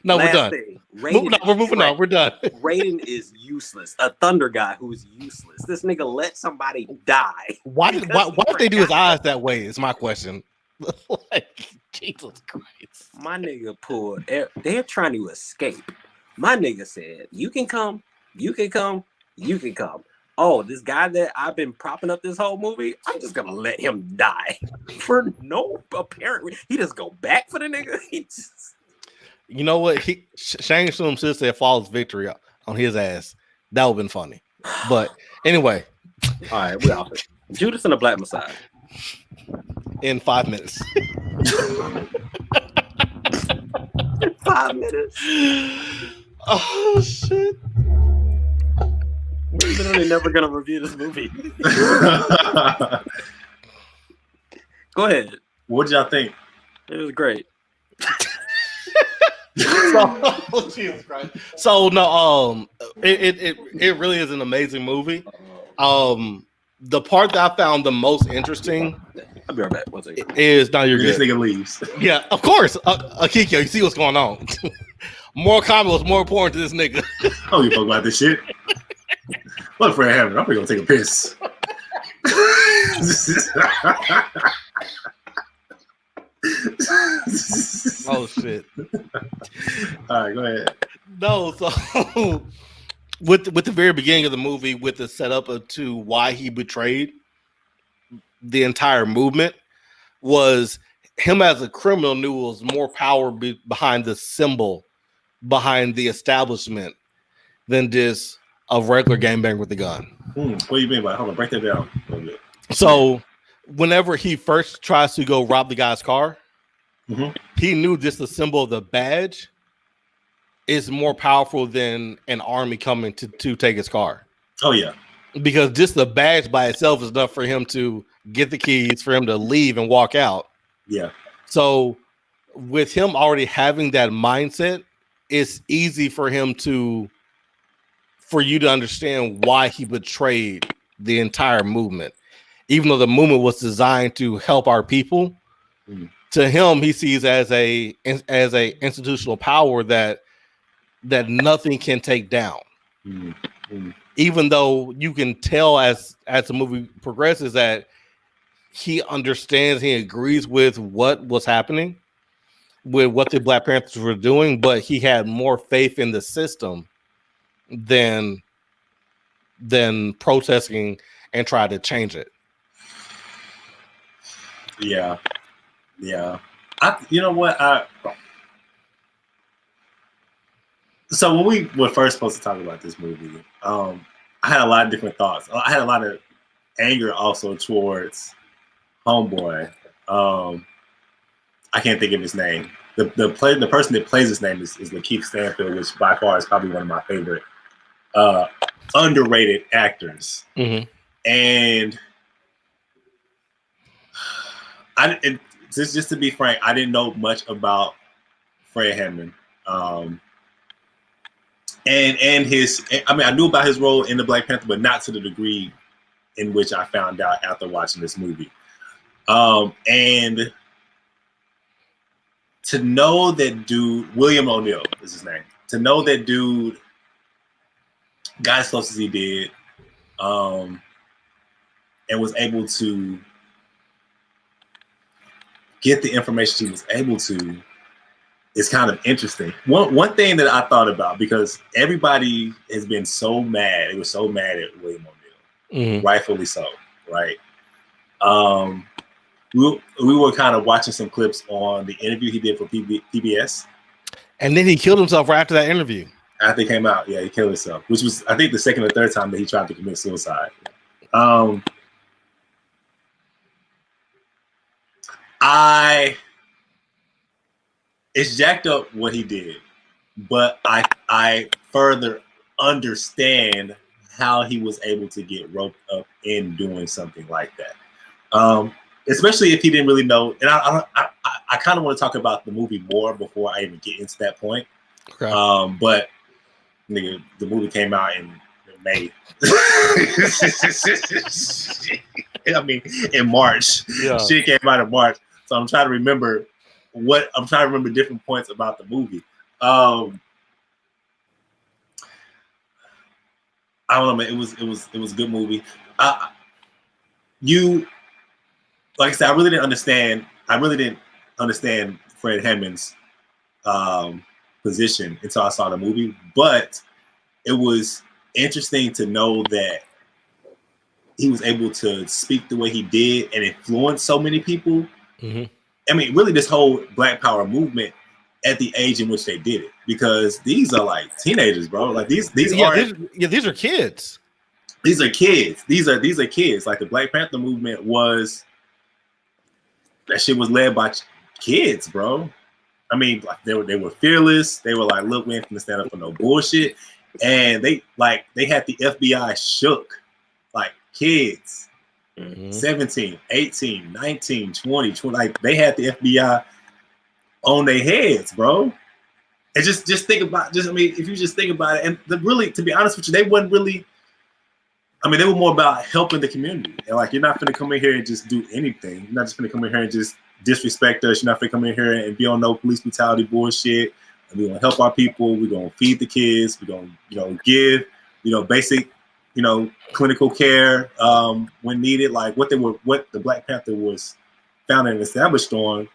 No, we're Last done. thing, We're moving on. We're done. Raiden is useless. A thunder guy who's useless. This nigga let somebody die. Why did they do his eyes that way? Is my question. Like, Jesus Christ. My nigga pulled. They're trying to escape. My nigga said, "You can come. You can come. You can come." Oh, this guy that I've been propping up this whole movie, I'm just gonna let him die for no apparent reason. He just go back for the nigga. You know what? Shang Tsung should have said flawless victory on his ass. That would have been funny. But anyway. All right, we're off it. Judas and the Black Messiah. In 5 minutes. 5 minutes. Oh shit. We're literally never gonna review this movie. Go ahead. What did y'all think? It was great. Jesus Christ. So no, it really is an amazing movie. The part that I found the most interesting. I'll be right back. One second. Is now you're This good. nigga leaves. Yeah, of course. Akiko, you see what's going on. More Kombat was more important to this nigga. I don't give a fuck about this shit. What if we're having? I'm probably gonna take a piss. Oh shit. All right, go ahead. No, so with the very beginning of the movie, with the setup to why he betrayed the entire movement, was him as a criminal knew was more power behind the symbol, behind the establishment, than just a regular gangbang with a gun. What do you mean by? Hold on, break that down a little bit. So, whenever he first tries to go rob the guy's car, he knew just the symbol of the badge is more powerful than an army coming to take his car. Oh yeah, because just the badge by itself is enough for him to get the keys, for him to leave and walk out. Yeah. So, with him already having that mindset, it's easy for you to understand why he betrayed the entire movement. Even though the movement was designed to help our people, to him, he sees as a institutional power that nothing can take down. Even though you can tell as the movie progresses that he understands, he agrees with what was happening, with what the Black Panthers were doing, but he had more faith in the system than protesting and try to change it. Yeah. You know what? So when we were first supposed to talk about this movie, I had a lot of different thoughts. I had a lot of anger also towards Homeboy. I can't think of his name. The person that plays his name is Lakeith Stanfield, which by far is probably one of my favorite underrated actors. And just to be frank, I didn't know much about Fred Hammond. And his, I mean, I knew about his role in the Black Panther, but not to the degree in which I found out after watching this movie. And to know that dude, William O'Neill is his name, to know that dude got as close as he did, and was able to get the information he was able to, is kind of interesting. One thing that I thought about, because everybody has been so mad, they were so mad at William O'Neill, rightfully so, right? We were kind of watching some clips on the interview he did for PBS. And then he killed himself right after that interview. After he came out, yeah, he killed himself, which was, I think, the second or third time that he tried to commit suicide. It's jacked up what he did, but I further understand how he was able to get roped up in doing something like that. Especially if he didn't really know. And I kind of want to talk about the movie more before I even get into that point. Okay. But Nigga, the movie came out in May. I mean, in March. Yeah. Shit came out in March. So I'm trying to remember different points about the movie. I don't know, man. It was a good movie. You, like I said, I really didn't understand Fred Hammond's position until I saw the movie. But it was interesting to know that he was able to speak the way he did and influence so many people. Mm-hmm. I mean, really, this whole Black Power movement at the age in which they did it, because these are like teenagers, bro. Like these are kids. These are kids. These are kids. Like the Black Panther movement that shit was led by kids, bro. I mean, like they were fearless. They were like, look, we ain't gonna stand up for no bullshit. And they had the FBI shook, like kids, 17, 18, 19, 20, like they had the FBI on their heads, bro. And just think about, if you just think about it, and really, to be honest with you, they wasn't really, I mean, they were more about helping the community. And like, you're not gonna come in here and just do anything. You're not just gonna come in here and just disrespect us. You're not gonna come in here and be on no police brutality bullshit. And we're gonna help our people. We're gonna feed the kids. We're gonna, give, basic, clinical care when needed. Like what the Black Panther was founded and established on.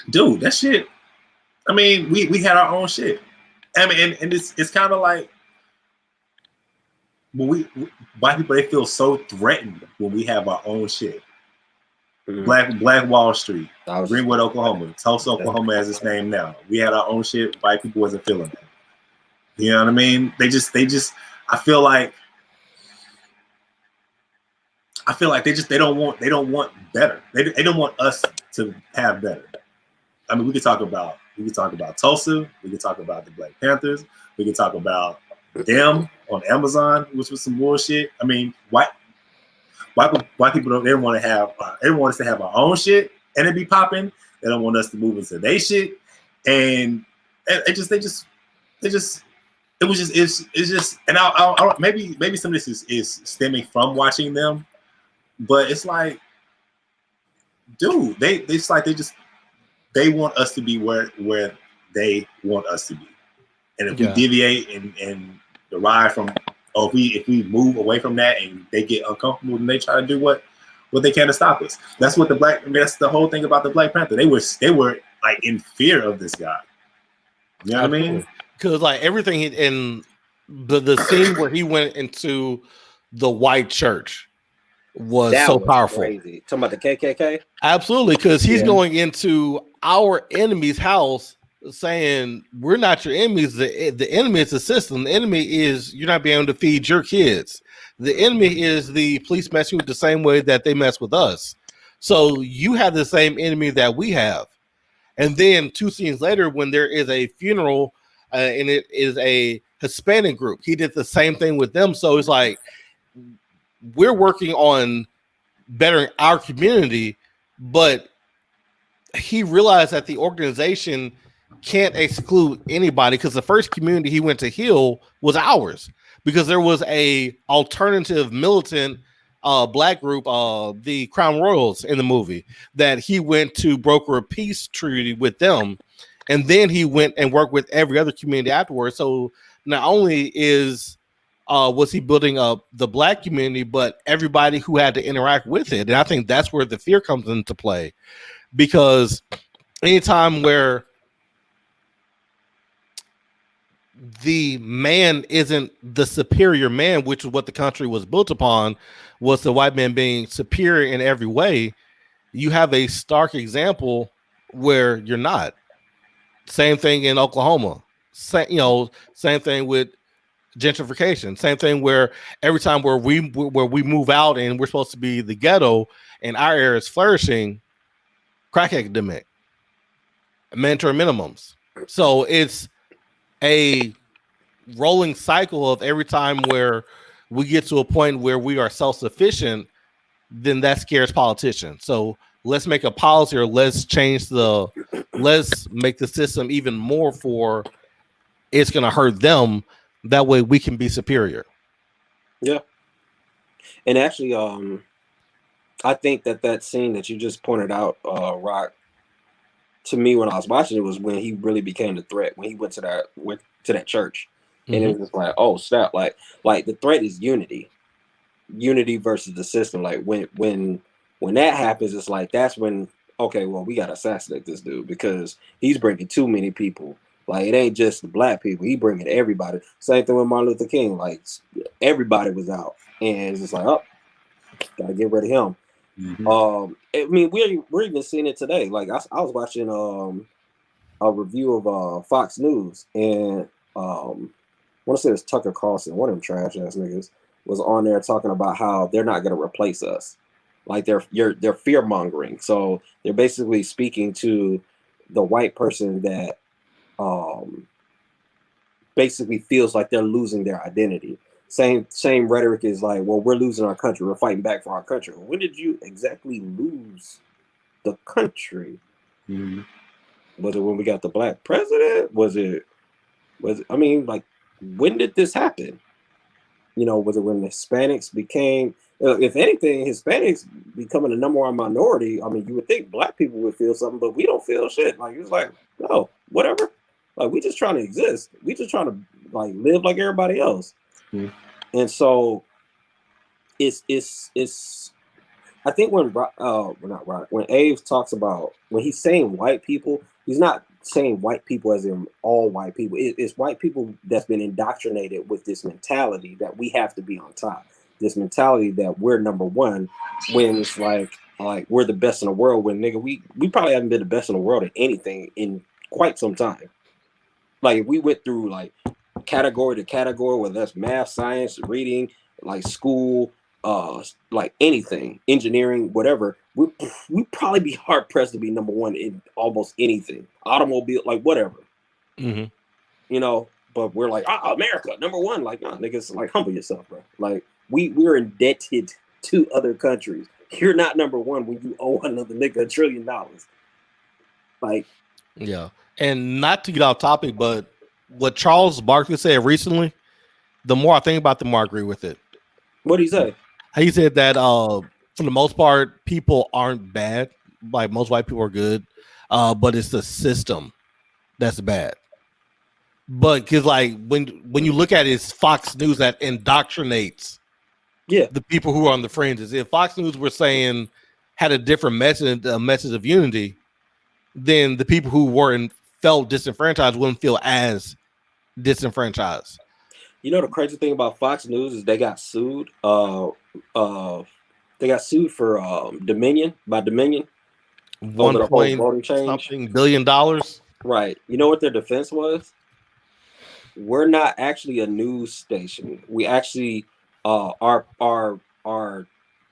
Dude, that shit. I mean, we had our own shit. I mean, and it's kind of like, when white people, they feel so threatened when we have our own shit. Mm-hmm. Black Wall Street, Greenwood, Oklahoma, Tulsa, Oklahoma as it's named now. We had our own shit. White people wasn't feeling that. You know what I mean? They just. I feel like they don't want better. They don't want us to have better. I mean, we could talk about Tulsa. We could talk about the Black Panthers. We could talk about them on Amazon, which was some bullshit. I mean, white people they want us to have our own shit and it be popping. They don't want us to move into their shit, and it's just and I maybe some of this is stemming from watching them, but it's like, dude, they want us to be where they want us to be, and if we deviate and derive from, or if we move away from that and they get uncomfortable and they try to do what they can to stop us. That's what that's the whole thing about the Black Panther. They were like in fear of this guy. You know what I mean? Because like everything in the scene where he went into the white church was powerful. Crazy. Talking about the KKK? Absolutely, because he's going into our enemy's house saying, we're not your enemies. The enemy is the system. The enemy is you're not being able to feed your kids. The enemy is the police messing with the same way that they mess with us. So you have the same enemy that we have. And then 2 scenes later, when there is a funeral and it is a Hispanic group, he did the same thing with them. So it's like, we're working on bettering our community, but he realized that the organization can't exclude anybody, because the first community he went to heal was ours, because there was a alternative militant black group, the Crown Royals, in the movie that he went to broker a peace treaty with them, and then he went and worked with every other community afterwards. So not only was he building up the black community, but everybody who had to interact with it. And I think that's where the fear comes into play, because anytime where the man isn't the superior man, which is what the country was built upon, was the white man being superior in every way, you have a stark example where you're not. Same thing in Oklahoma. Same thing with gentrification. Same thing where every time where we move out and we're supposed to be the ghetto and our area is flourishing, crack epidemic, mandatory minimums. So it's a rolling cycle of every time where we get to a point where we are self-sufficient, then that scares politicians. So let's make a policy, or let's make the system even more for it's going to hurt them. That way we can be superior. Yeah. And actually, I think that scene that you just pointed out, Rock, to me when I was watching it was when he really became the threat, when he went to that church. And it was like, oh snap, like the threat is unity versus the system. Like when that happens, it's like that's when, okay, well, we gotta assassinate this dude because he's bringing too many people. Like it ain't just the black people, he bringing everybody. Same thing with Martin Luther King, like everybody was out, and it's just like, oh, gotta get rid of him. I mean, we're even seeing it today. Like I was watching a review of Fox News, and I want to say it's Tucker Carlson, one of them trash ass niggas, was on there talking about how they're not going to replace us. Like they're fear mongering. So they're basically speaking to the white person that basically feels like they're losing their identity. Same rhetoric is like, well, we're losing our country. We're fighting back for our country. When did you exactly lose the country? Was it when we got the black president? Was it? I mean, like, when did this happen? You know, was it when the Hispanics became? If anything, Hispanics becoming the number one minority. I mean, you would think black people would feel something, but we don't feel shit. Like it's like, no, whatever. Like we just trying to exist. We just trying to like live like everybody else. And so it's I think when when Aves talks about, when he's saying white people, he's not saying white people as in all white people. It's white people that's been indoctrinated with this mentality that we have to be on top. This mentality that we're number one, when it's like we're the best in the world, when nigga we probably haven't been the best in the world at anything in quite some time. Like if we went through like category to category, whether that's math, science, reading, like school, like anything, engineering, whatever, we'd probably be hard pressed to be number one in almost anything. Automobile, like whatever. You know, but we're like, America, number one. Like, nah, niggas, like humble yourself, bro. Like we're indebted to other countries. You're not number one when you owe another nigga $1 trillion. Like, yeah. And not to get off topic, but what Charles Barkley said recently, the more I think about it, the more I agree with it. What did he say? He said that for the most part, people aren't bad. Like most white people are good, but it's the system that's bad. But because like when you look at it, it's Fox News that indoctrinates the people who are on the fringes. If Fox News were saying had a different message, a message of unity, then the people who weren't felt disenfranchised wouldn't feel as disenfranchised. You know the crazy thing about Fox News is they got sued. They got sued for Dominion by Dominion over the whole voting change. $1 billion. Right. You know what their defense was? We're not actually a news station. We actually our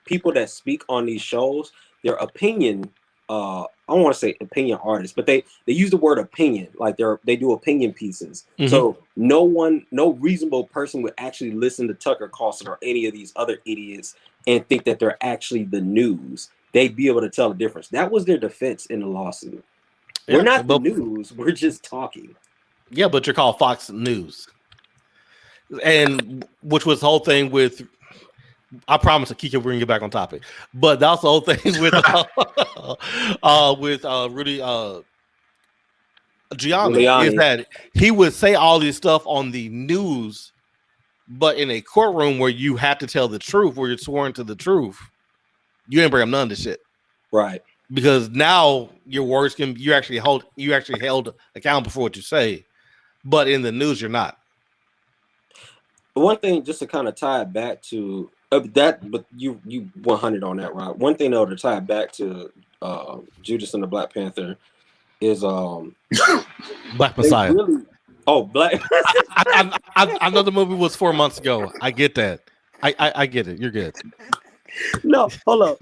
people that speak on these shows, their opinion. I don't want to say opinion artists, but they use the word opinion, like they do opinion pieces. So no reasonable person would actually listen to Tucker Carlson or any of these other idiots and think that they're actually the news. They'd be able to tell the difference. That was their defense in the lawsuit. We're not the news. We're just talking. Yeah, but you're called Fox News, and which was the whole thing with. I promise to keep bringing you back on topic, but that's the whole thing with Rudy Giuliani is that he would say all this stuff on the news, but in a courtroom where you have to tell the truth, where you're sworn to the truth, you ain't bring up none of this shit, right? Because now your words you actually held accountable for what you say, but in the news you're not. One thing, just to kind of tie it back to. But you 100 on that, Rob. One thing though to tie it back to Judas and the Black Panther is Black Messiah. Black. I know the movie was 4 months ago. I get that. I get it. You're good. No, hold up.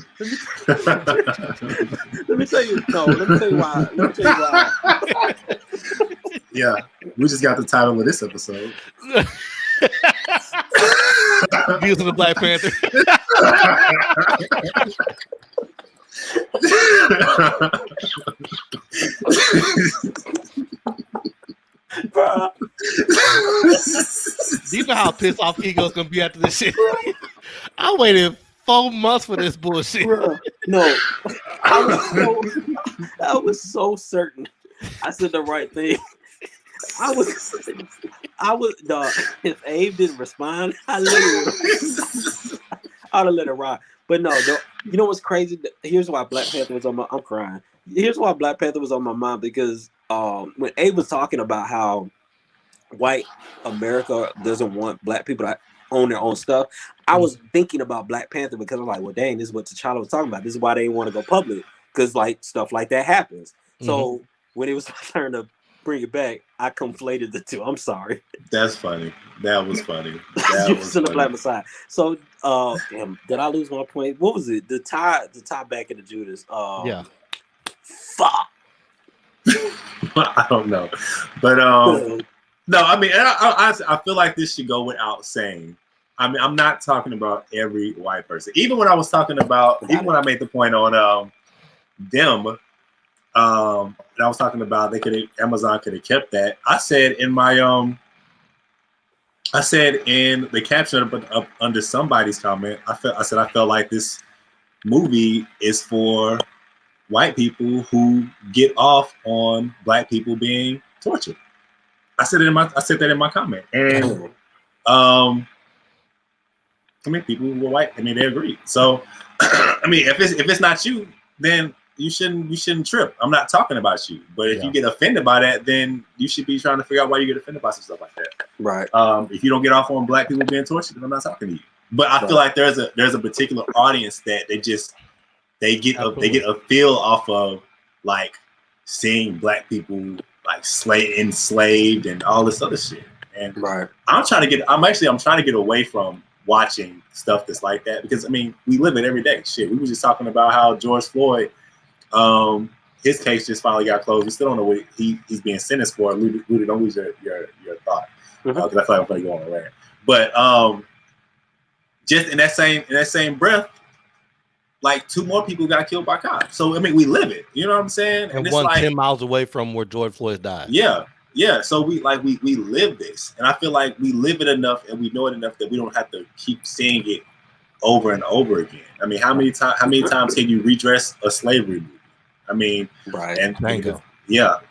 Let me tell you why. Yeah, we just got the title of this episode. Using the Black Panther. know how pissed off Kigo's gonna be after this shit. I waited 4 months for this bullshit. Bruh, no, I was so certain I said the right thing. I was dog. If Abe didn't respond, I would have let it ride. But no, you know what's crazy? Here's why Black Panther was on my. I'm crying. Here's why Black Panther was on my mind, because when Abe was talking about how white America doesn't want black people to own their own stuff, I was thinking about Black Panther, because I'm like, well, dang, this is what T'Challa was talking about. This is why they didn't want to go public, because like stuff like that happens. So when it was my turn to bring it back, I conflated the two. I'm sorry. That's funny. That was funny. That was the Black Messiah. So, damn, did I lose my point? What was it? The tie back into Judas. Yeah. Fuck. I don't know, but no, I mean, I feel like this should go without saying. I mean, I'm not talking about every white person. Even when I was talking about, even when I made the point on them. And I was talking about Amazon could have kept that. I said in my I said in the caption up under somebody's comment, I said I felt like this movie is for white people who get off on black people being tortured. I said that in my comment, and I mean, people who were white, I mean, they agreed. So, I mean, if it's not you, then you shouldn't trip. I'm not talking about you. But if you get offended by that, then you should be trying to figure out why you get offended by some stuff like that. Right. If you don't get off on black people being tortured, then I'm not talking to you. But I feel like there's a particular audience that they get a feel off of, like, seeing black people like enslaved and all this other shit. And I'm trying to get away from watching stuff that's like that, because I mean, we live it every day. Shit, we were just talking about how George Floyd, his case just finally got closed. We still don't know what he's being sentenced for. Luda, don't lose your thought, because I feel like I'm going to go on a rant. But just in that same breath, like 2 more people got killed by cops. So I mean, we live it. You know what I'm saying? And it's one like 10 miles away from where George Floyd died. Yeah. So we live this, and I feel like we live it enough, and we know it enough that we don't have to keep seeing it over and over again. I mean, how many times can you redress a slavery movie? I mean, and Django.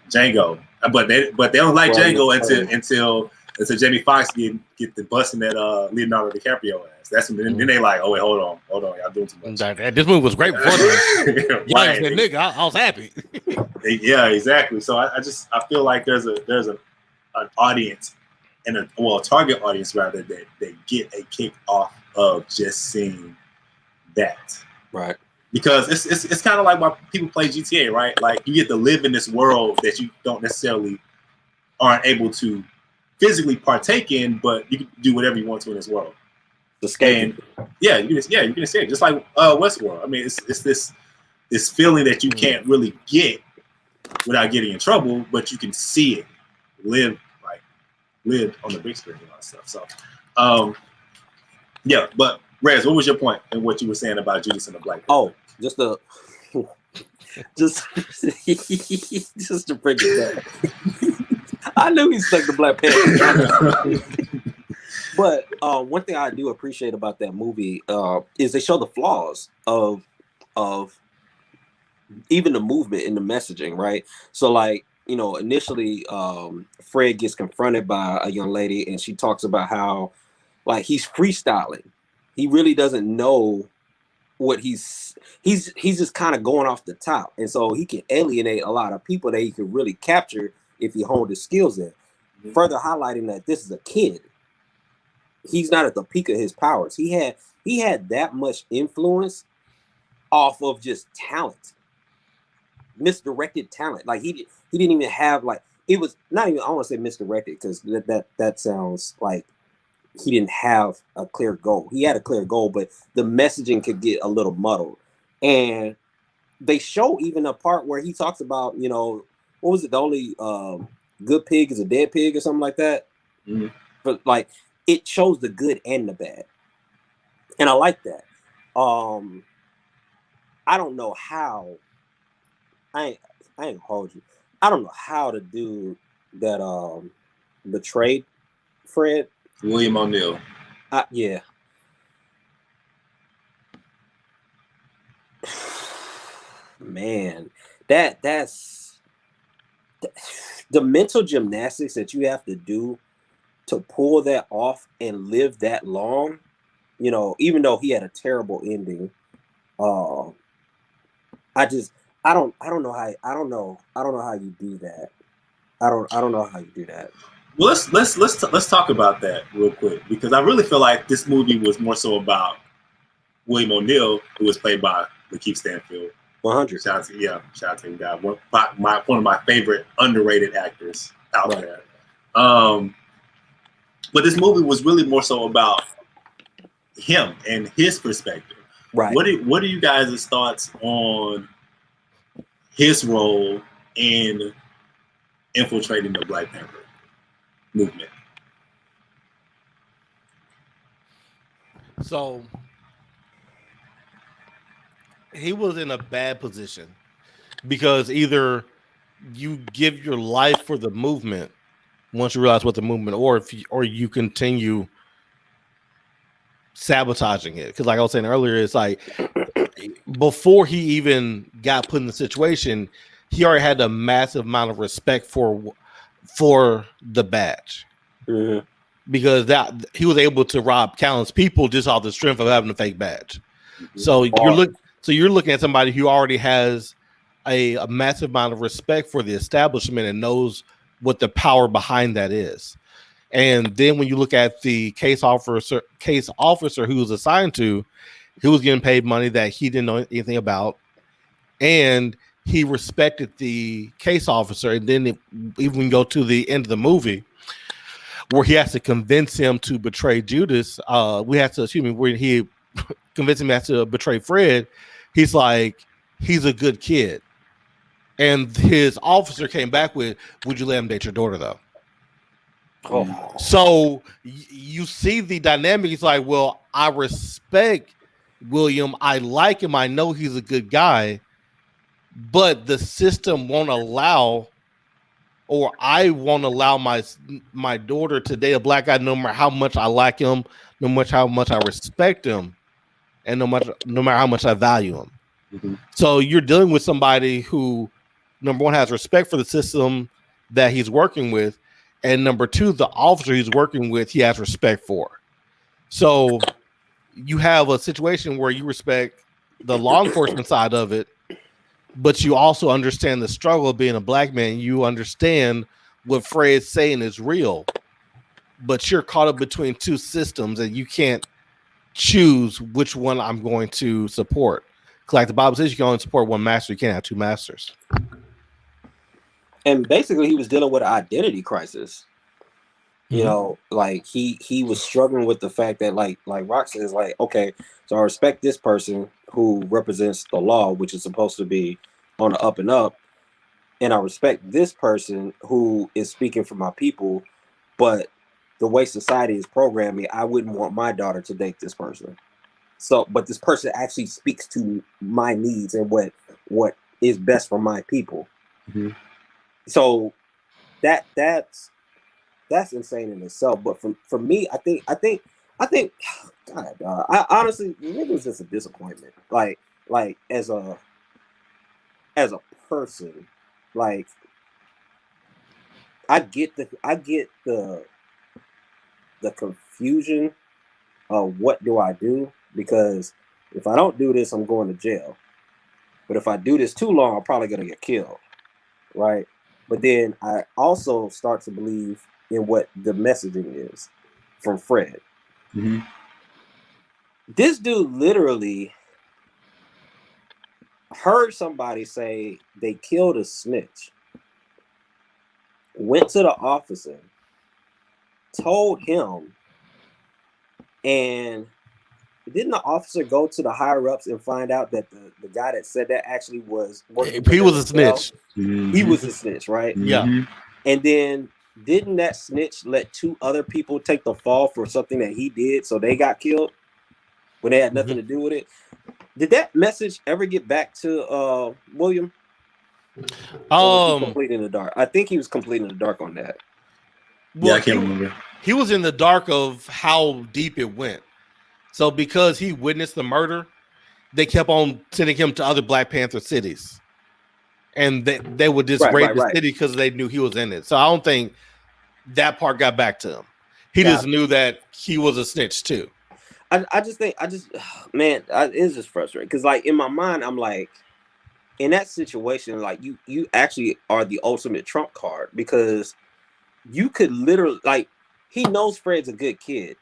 Django. But they don't like Django until Jamie Foxx get the busting that Leonardo DiCaprio ass. That's when then they like, oh wait, hold on, y'all doing too much. This movie was great before that. Right. Said, nigga, I was happy. Yeah, exactly. So I feel like there's an audience, and a target audience rather, that they get a kick off of just seeing that. Right. Because it's kind of like why people play GTA, right? Like, you get to live in this world that you don't necessarily aren't able to physically partake in, but you can do whatever you want to in this world. Escape. And you can escape, just like Westworld. I mean, it's this feeling that you can't really get without getting in trouble, but you can see it live on the big screen and all that stuff. So, but Rez, what was your point in what you were saying about Judas and the Black? Oh, just to bring it back. I knew he stuck the Black Panther. But one thing I do appreciate about that movie is they show the flaws of even the movement and the messaging, right? So, like, you know, initially Fred gets confronted by a young lady, and she talks about how, like, he's freestyling. He really doesn't know what he's just kind of going off the top, and so he can alienate a lot of people that he could really capture if he honed his skills in. Further highlighting that this is a kid. He's not at the peak of his powers. He had that much influence off of just talent, misdirected talent. Like, he didn't even have, like, it was not even, I want to say misdirected, because that sounds like he didn't have a clear goal. He had a clear goal, but the messaging could get a little muddled. And they show even a part where he talks about, you know, what was it? The only good pig is a dead pig or something like that. Mm-hmm. But, like, it shows the good and the bad. And I like that. I don't know how. I ain't gonna hold you. I don't know how the dude that betrayed Fred William O'Neill. Yeah. Man, that's the mental gymnastics that you have to do to pull that off and live that long. You know, even though he had a terrible ending, I don't know how you do that. I don't know how you do that. Well, let's talk about that real quick, because I really feel like this movie was more so about William O'Neill, who was played by Lakeith Stanfield. 100. Shout out to him, guy. One of my favorite underrated actors out there. But this movie was really more so about him and his perspective. Right. What are you guys' thoughts on his role in infiltrating the Black Panther movement? So he was in a bad position because either you give your life for the movement once you realize what the movement, or you continue sabotaging it. Because like I was saying earlier, it's like before he even got put in the situation, he already had a massive amount of respect for the badge. Mm-hmm. Because that he was able to rob countless people just off the strength of having a fake badge. Mm-hmm. So you're looking at somebody who already has a massive amount of respect for the establishment and knows what the power behind that is. And then when you look at the case officer who was assigned to, he was getting paid money that he didn't know anything about, and he respected the case officer. And then even when you go to the end of the movie, where he has to convince him to betray Judas, where he convinced him to betray Fred, he's like, he's a good kid. And his officer came back with, would you let him date your daughter, though? Oh. So you see the dynamic. He's like, well, I respect William. I like him. I know he's a good guy. But the system won't allow, or I won't allow my daughter to date a black guy, no matter how much I like him, no matter how much I respect him, and no matter how much I value him. Mm-hmm. So you're dealing with somebody who, number one, has respect for the system that he's working with, and number two, the officer he's working with, he has respect for. So you have a situation where you respect the law enforcement side of it, but you also understand the struggle of being a black man. You understand what Fred's saying is real, but you're caught up between two systems and you can't choose which one I'm going to support. Like the Bible says, you can only support one master. You can't have two masters. And basically, he was dealing with an identity crisis. You know, like he was struggling with the fact that, like Rock says, like, okay, so I respect this person who represents the law, which is supposed to be on the up and up, and I respect this person who is speaking for my people, but the way society is programming, I wouldn't want my daughter to date this person. So, but this person actually speaks to my needs and what is best for my people. Mm-hmm. So that's insane in itself. But for me, I think, God, I honestly, it was just a disappointment. Like as a person, like I get the confusion of what do I do, because if I don't do this, I'm going to jail. But if I do this too long, I'm probably gonna get killed, right? But then I also start to believe in what the messaging is from Fred. Mm-hmm. This dude literally heard somebody say they killed a snitch, went to the officer, told him, and didn't the officer go to the higher ups and find out that the guy that said that actually was working? He was a snitch. Mm-hmm. He was a snitch, right? Yeah. And then didn't that snitch let two other people take the fall for something that he did, so they got killed when they had nothing to do with it? Did that message ever get back to William? Complete in the dark. I think he was complete in the dark on that. Well, yeah, I can't remember. he was in the dark of how deep it went. So because he witnessed the murder, they kept on sending him to other Black Panther cities. And they would just raid the city because they knew he was in it. So I don't think that part got back to him. He just knew that he was a snitch too. I just think, man, it's just frustrating. Because like in my mind, I'm like, in that situation, like you actually are the ultimate trump card, because you could literally, like, he knows Fred's a good kid.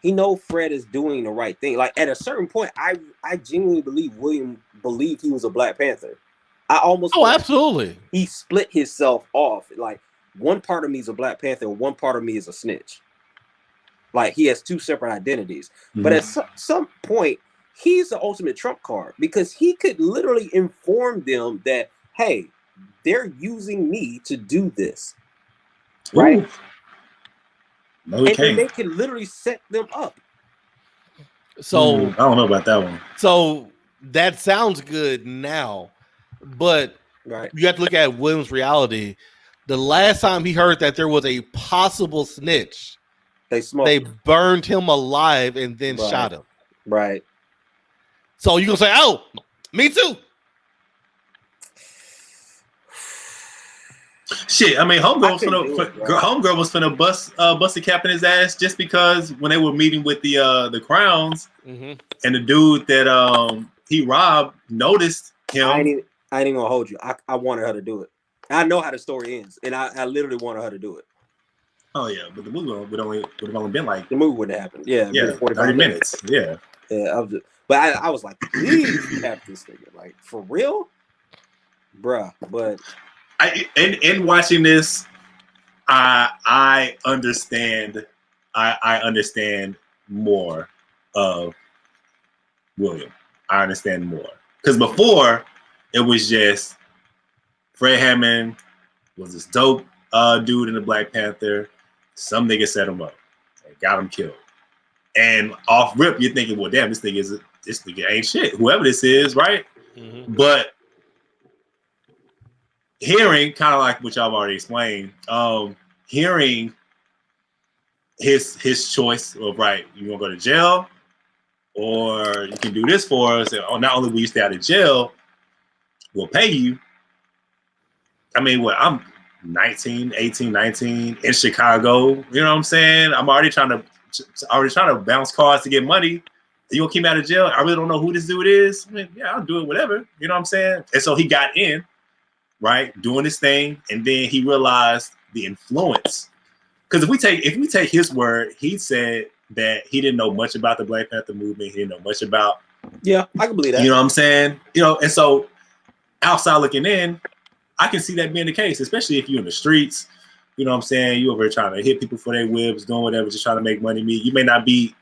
He knows Fred is doing the right thing. Like at a certain point, I genuinely believe William believed he was a Black Panther. I almost absolutely. He split himself off. Like one part of me is a Black Panther, one part of me is a snitch. Like he has two separate identities. Mm-hmm. But at some point, he's the ultimate trump card, because he could literally inform them that, hey, they're using me to do this. Right? No, and they can literally set them up. So I don't know about that one. So that sounds good now, but you have to look at William's reality. The last time he heard that there was a possible snitch, they burned him alive and then shot him. Right. So you gonna say, "Oh, me too." Shit, I mean, Homegirl was finna bust the cap in his ass just because when they were meeting with the Crowns, and the dude that he robbed noticed him. I ain't even gonna hold you. I wanted her to do it. I know how the story ends, and I literally wanted her to do it. Oh yeah, but the movie would have only been like, the movie wouldn't happen. Yeah, 30 minutes. Yeah. But I was like, please have this nigga, like, for real, bruh. But in watching this, I understand. I understand more of William. I understand more, because before it was just Fred Hammond was this dope dude in the Black Panther. Some nigga set him up and got him killed. And off rip, you're thinking, well, damn, this nigga ain't shit. Whoever this is, right? Mm-hmm. But hearing, kind of like what y'all already explained, hearing his choice of, right, you gonna go to jail, or you can do this for us. And not only will you stay out of jail, we'll pay you. I mean, I'm 18, 19 in Chicago. You know what I'm saying? I'm already trying to bounce cards to get money. You gonna keep me out of jail? I really don't know who this dude is. I mean, yeah, I'll do it, whatever. You know what I'm saying? And so he got in, right, doing his thing, and then he realized the influence. Because if we take his word, he said that he didn't know much about the Black Panther movement. He didn't know much about. Yeah, I can believe that. You know what I'm saying? And so outside looking in, I can see that being the case, especially if you're in the streets. You know what I'm saying? You over here trying to hit people for their whips, doing whatever, just trying to make money. You may not be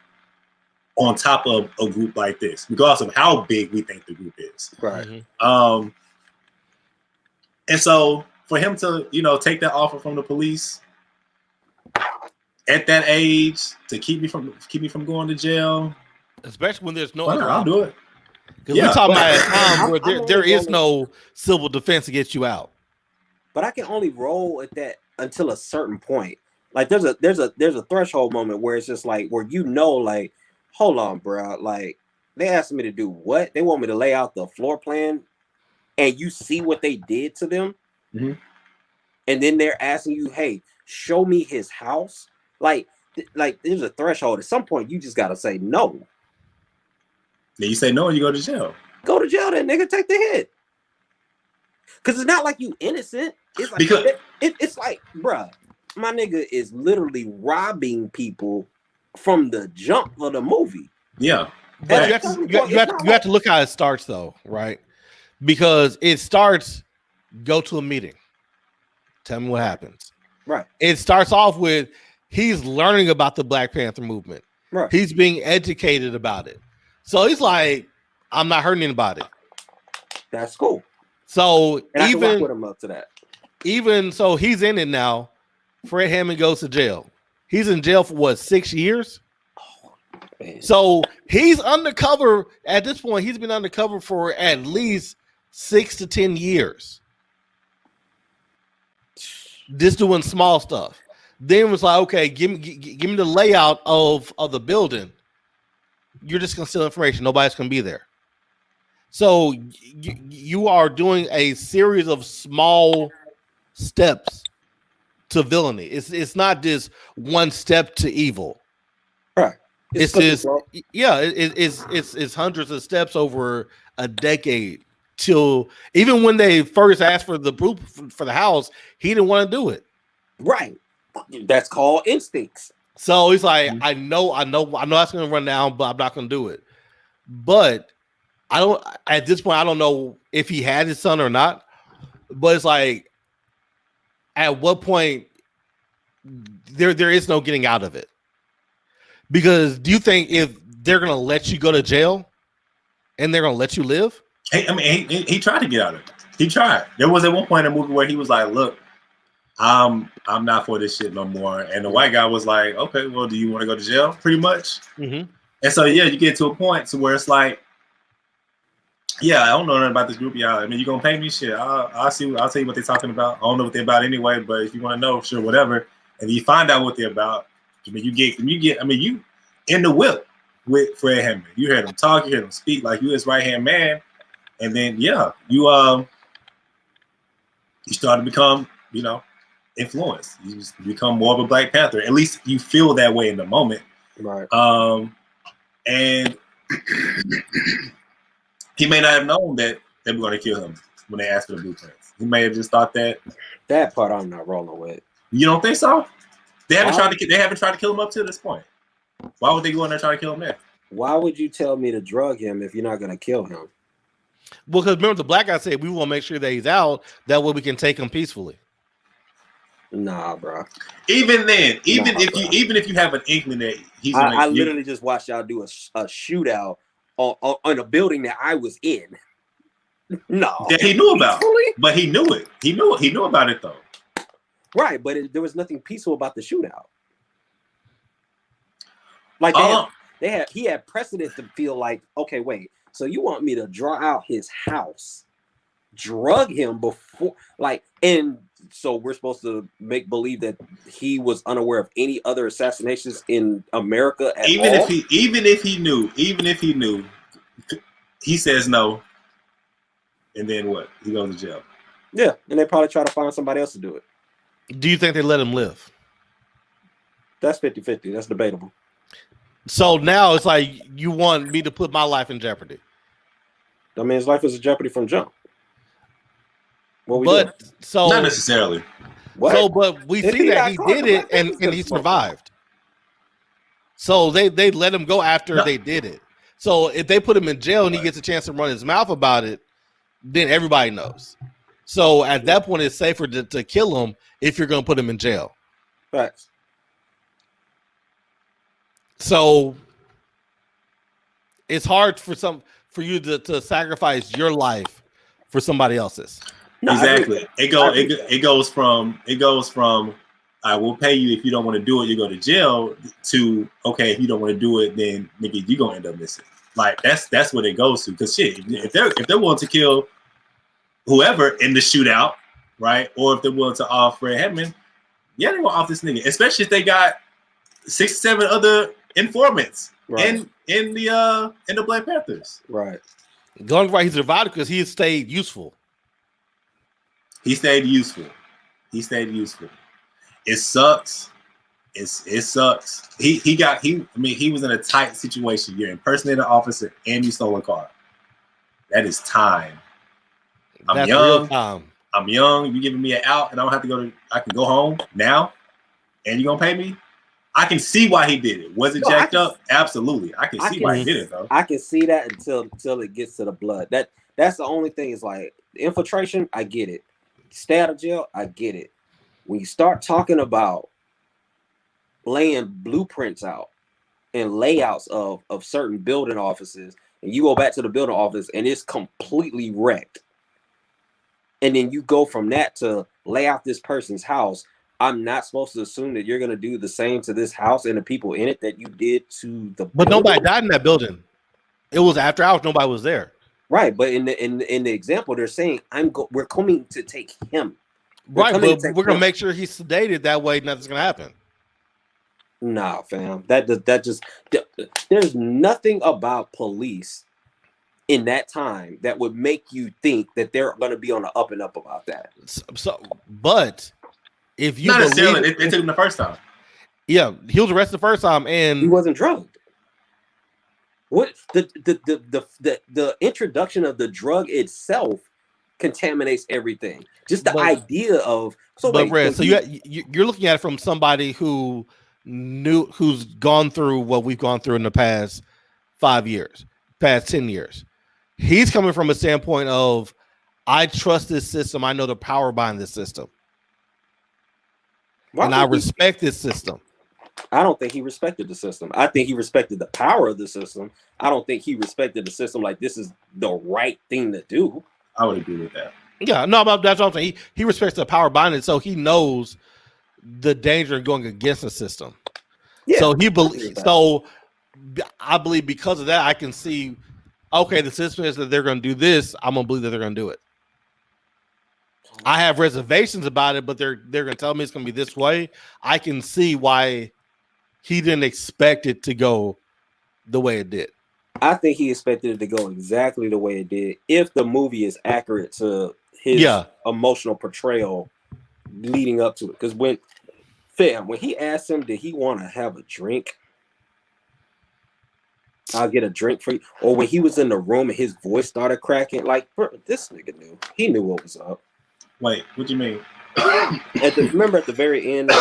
on top of a group like this, regardless of how big we think the group is. Right. Mm-hmm. And so for him to, take that offer from the police at that age to keep me from going to jail, especially when there's no other I'll do it. Because we're talking about a time where there is no civil defense to get you out. But I can only roll at that until a certain point. Like there's a threshold moment where it's just like where like, hold on, bro. Like they asked me to do what? They want me to lay out the floor plan, and you see what they did to them, and then they're asking you, hey, show me his house. Like there's a threshold. At some point, you just gotta say no. Then you say no and you go to jail. Go to jail then, nigga. Take the hit. Because it's not like you innocent. It's like, it's like, bruh, my nigga is literally robbing people from the jump of the movie. Yeah. But you have to look how it starts, though, right? Because it starts, go to a meeting. Tell me what happens. Right. It starts off with he's learning about the Black Panther movement. Right. He's being educated about it. So he's like, I'm not hurting anybody. That's cool. So and I can work with him up to that. Even so, he's in it now. Fred Hammond goes to jail. He's in jail for what, 6 years? Oh, man. So he's undercover at this point. He's been undercover for at least 6 to 10 years. Just doing small stuff. Then it was like, okay, give me the layout of the building. You're just gonna steal information. Nobody's gonna be there. So you are doing a series of small steps to villainy. It's not just one step to evil. Right. It's just it's hundreds of steps over a decade till even when they first asked for the proof for the house, he didn't want to do it. Right. That's called instincts. So he's like, I know that's gonna run down, but I'm not gonna do it. But I don't at this point, I don't know if he had his son or not. But it's like, at what point there is no getting out of it? Because do you think if they're gonna let you go to jail and they're gonna let you live? He tried to get out of it. He tried. There was at one point in the movie where he was like, "Look, I'm not for this shit no more." And the white guy was like, "Okay, well, do you want to go to jail?" Pretty much. Mm-hmm. And so you get to a point to where it's like, yeah, I don't know nothing about this group, y'all. I mean, you gonna pay me shit? I'll see. I'll tell you what they're talking about. I don't know what they're about anyway, but if you want to know, sure, whatever. And you find out what they're about. I mean, you in the whip with Fred Hammond. You heard him talk, you heard him speak like you his right hand man, and then you start to become influenced. You just become more of a Black Panther. At least you feel that way in the moment, right? And he may not have known that they were going to kill him when they asked for the blueprints. He may have just thought that. That part I'm not rolling with. You don't think so? They haven't tried to kill him up to this point. Why would they go in there trying to kill him there? Why would you tell me to drug him if you're not going to kill him? Well, because remember the black guy said we want to make sure that he's out. That way we can take him peacefully. Nah, bro. Even then, even if you have an inkling that he's, I literally just watched y'all do a shootout on a building that I was in. No, that he knew about, but he knew it. He knew about it though. Right, but there was nothing peaceful about the shootout. Like he had precedent to feel like, okay, wait, so you want me to draw out his house, drug him before, and so we're supposed to make believe that he was unaware of any other assassinations in America at all? Even if he knew, he says no, and then what? He goes to jail. Yeah, and they probably try to find somebody else to do it. Do you think they let him live? That's 50-50. That's debatable. So now it's like you want me to put my life in jeopardy. I mean, his life was in jeopardy from jump. Not necessarily. What? So, but we see that he did it and he survived. So they let him go after they did it. So if they put him in jail and he gets a chance to run his mouth about it, then everybody knows. So at that point, it's safer to kill him if you're going to put him in jail. Facts. So it's hard for you to sacrifice your life for somebody else's. No, exactly. It goes from I will pay you if you don't want to do it, you go to jail, to okay, if you don't want to do it, then nigga, you're gonna end up missing. Like that's what it goes to. Because shit, if they're willing to kill whoever in the shootout, right? Or if they're willing to off Fred Hammond, yeah, they're gonna off this nigga. Especially if they got 6 or 7 other informants in the Black Panthers. Right. Going right, he survived because he stayed useful. He stayed useful. It sucks. It sucks. He was in a tight situation. You're impersonating an officer and you stole a car. That is time. I'm young. Real time. I'm young. You giving me an out, and I don't have to go. I can go home now, and you gonna pay me. I can see why he did it. Was it jacked up? Absolutely. I can see why he did it though. I can see that until it gets to the blood. That's the only thing. Is like infiltration. I get it. Stay out of jail. I get it. When you start talking about laying blueprints out and layouts of certain building offices, and you go back to the building office and it's completely wrecked, and then you go from that to lay out this person's house, I'm not supposed to assume that you're going to do the same to this house and the people in it that you did to the But nobody died in that building. It was after hours. Nobody was there. Right, but in the example, they're saying we're coming to take him. Right, coming to but take we're gonna him. make sure he's sedated. That way, nothing's gonna happen. Nah, fam. There's nothing about police in that time that would make you think that they're going to be on the up and up about that. But if you Not believe, necessarily. They took him the first time. yeah, he was arrested the first time, He and wasn't drugged. What the introduction of the drug itself contaminates everything. Just the idea of Red, so you're looking at it from somebody who's gone through what we've gone through in the past 5 years, past 10 years. He's coming from a standpoint of, I trust this system. I know the power behind this system, and I respect this system. I don't think he respected the system. I think he respected the power of the system. I don't think he respected the system like this is the right thing to do. I would agree with that. Yeah, no, that's what I'm saying. He respects the power behind it, so he knows the danger of going against the system. Yeah, so he believes. So I believe because of that, I can see. Okay, the system is that they're going to do this. I'm going to believe that they're going to do it. I have reservations about it, but they're going to tell me it's going to be this way. I can see why he didn't expect it to go the way it did. I think he expected it to go exactly the way it did if the movie is accurate to his emotional portrayal leading up to it. Because when he asked him, did he want to have a drink? I'll get a drink for you. Or when he was in the room and his voice started cracking, like, bro, this nigga knew. He knew what was up. Wait, what do you mean? Remember at the very end,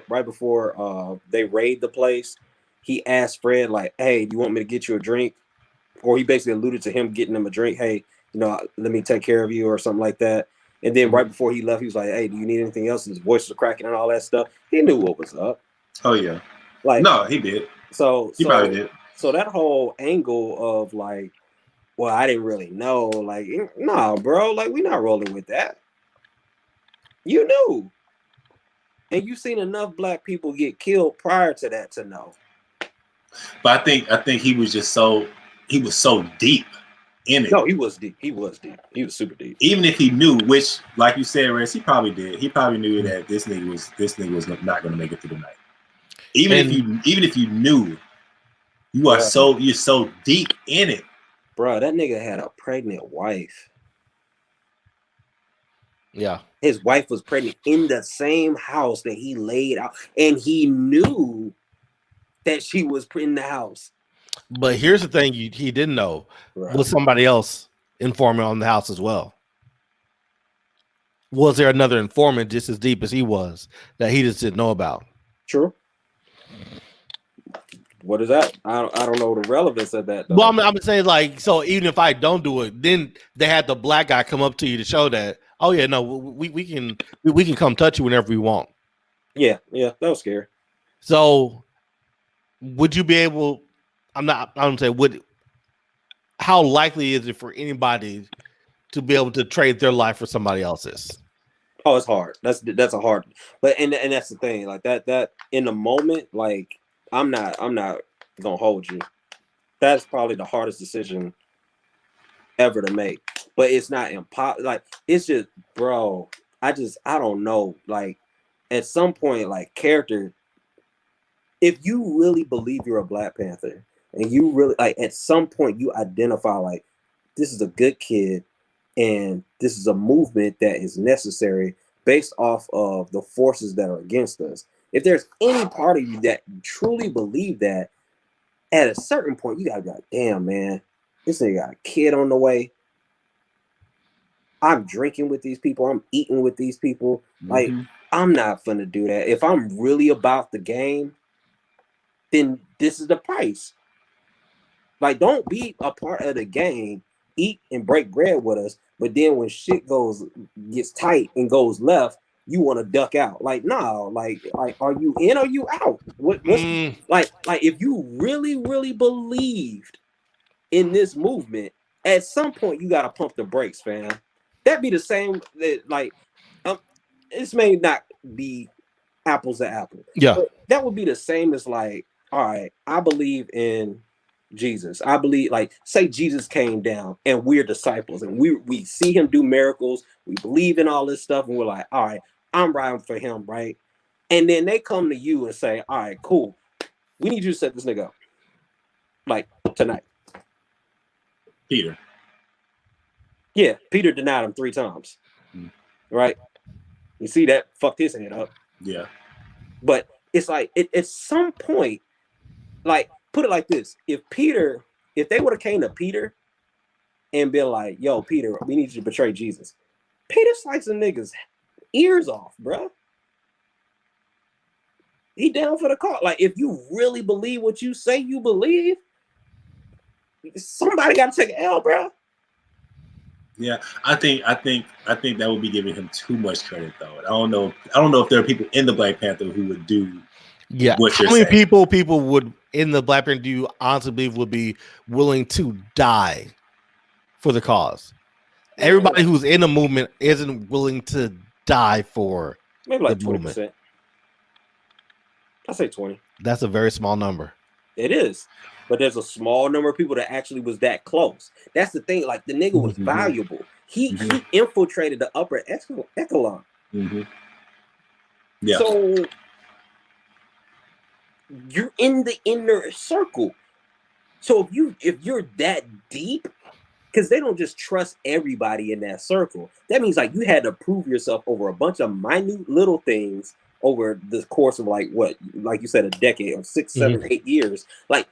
right before they raid the place, he asked Fred, like, hey, do you want me to get you a drink? Or he basically alluded to him getting him a drink. Hey, let me take care of you or something like that. And then right before he left, he was like, hey, do you need anything else? And his voice was cracking and all that stuff. He knew what was up. Oh, yeah. Like, no, he did. He probably did. So that whole angle of like, well, I didn't really know. Like, nah, bro. Like, we're not rolling with that. You knew. And you've seen enough black people get killed prior to that to know. But I think he was so deep in it. No, he was deep. He was super deep. Even if he knew, which, like you said, Rez, he probably did. He probably knew that this nigga was not going to make it through the night. Even if you knew, you're so deep in it. Bro, that nigga had a pregnant wife. Yeah. His wife was pregnant in the same house that he laid out, and he knew that she was in the house. But here's the thing he didn't know. Right. Was somebody else informant on the house as well? Was there another informant just as deep as he was that he just didn't know about? True. What is that? I don't know the relevance of that, though. Well, I'm saying, like, so even if I don't do it, then they had the black guy come up to you to show that, oh yeah, no, we can come touch you whenever we want. Yeah, that was scary. So would you be able, how likely is it for anybody to be able to trade their life for somebody else's? Oh, it's hard. That's a hard, but and that's the thing, like that in the moment, like I'm not gonna hold you. That's probably the hardest decision ever to make. But it's not impossible. Like, it's just, bro, I don't know. Like, at some point, like, character, if you really believe you're a Black Panther and you really, like, at some point you identify, like, this is a good kid and this is a movement that is necessary based off of the forces that are against us. If there's any part of you that truly believe that, at a certain point, you gotta be like, damn, man, this nigga got a kid on the way. I'm drinking with these people. I'm eating with these people. Like, I'm not finna do that. If I'm really about the game, then this is the price. Like, don't be a part of the game. Eat and break bread with us. But then when shit gets tight and goes left, you want to duck out. Like, nah, like, are you in or you out? What's like if you really, really believed in this movement, at some point you gotta pump the brakes, fam. That'd be the same that, like, this may not be apples to apples. Yeah. But that would be the same as, like, all right, I believe in Jesus. I believe, like, say Jesus came down and we're disciples and we see him do miracles. We believe in all this stuff, and we're like, all right, I'm riding for him, right? And then they come to you and say, all right, cool. We need you to set this nigga up. Like tonight. Peter. Yeah, Peter denied him 3 times. Right? You see that fucked his head up. Yeah. But it's like at some point, like, put it like this: if they would have came to Peter and been like, "Yo, Peter, we need you to betray Jesus," Peter sliced a nigga's ears off, bro. He down for the call. Like, if you really believe what you say you believe, somebody got to take an L, bro. Yeah, I think that would be giving him too much credit, though. I don't know if there are people in the Black Panther who would do. Yeah, what you're how many saying. people would in the Black Panther do you honestly believe would be willing to die for the cause? Everybody who's in the movement isn't willing to die for maybe like the movement. 20%. I say 20. That's a very small number. It is. But there's a small number of people that actually was that close. That's the thing. Like, the nigga was valuable. He infiltrated the upper echelon. Yeah. So you're in the inner circle. So if you're that deep, because they don't just trust everybody in that circle. That means, like, you had to prove yourself over a bunch of minute little things over the course of, like, what, like you said, a decade or 6, 7, 8 years. Like,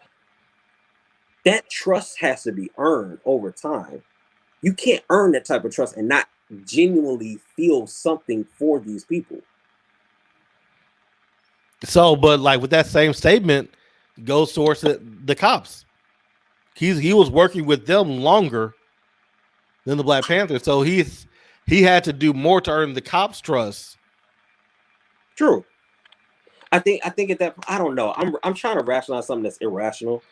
that trust has to be earned over time. You can't earn that type of trust and not genuinely feel something for these people. So, but like with that same statement goes towards the cops. He was working with them longer than the Black Panther, so he had to do more to earn the cops' trust. True. I think at that, I don't know. I'm trying to rationalize something that's irrational.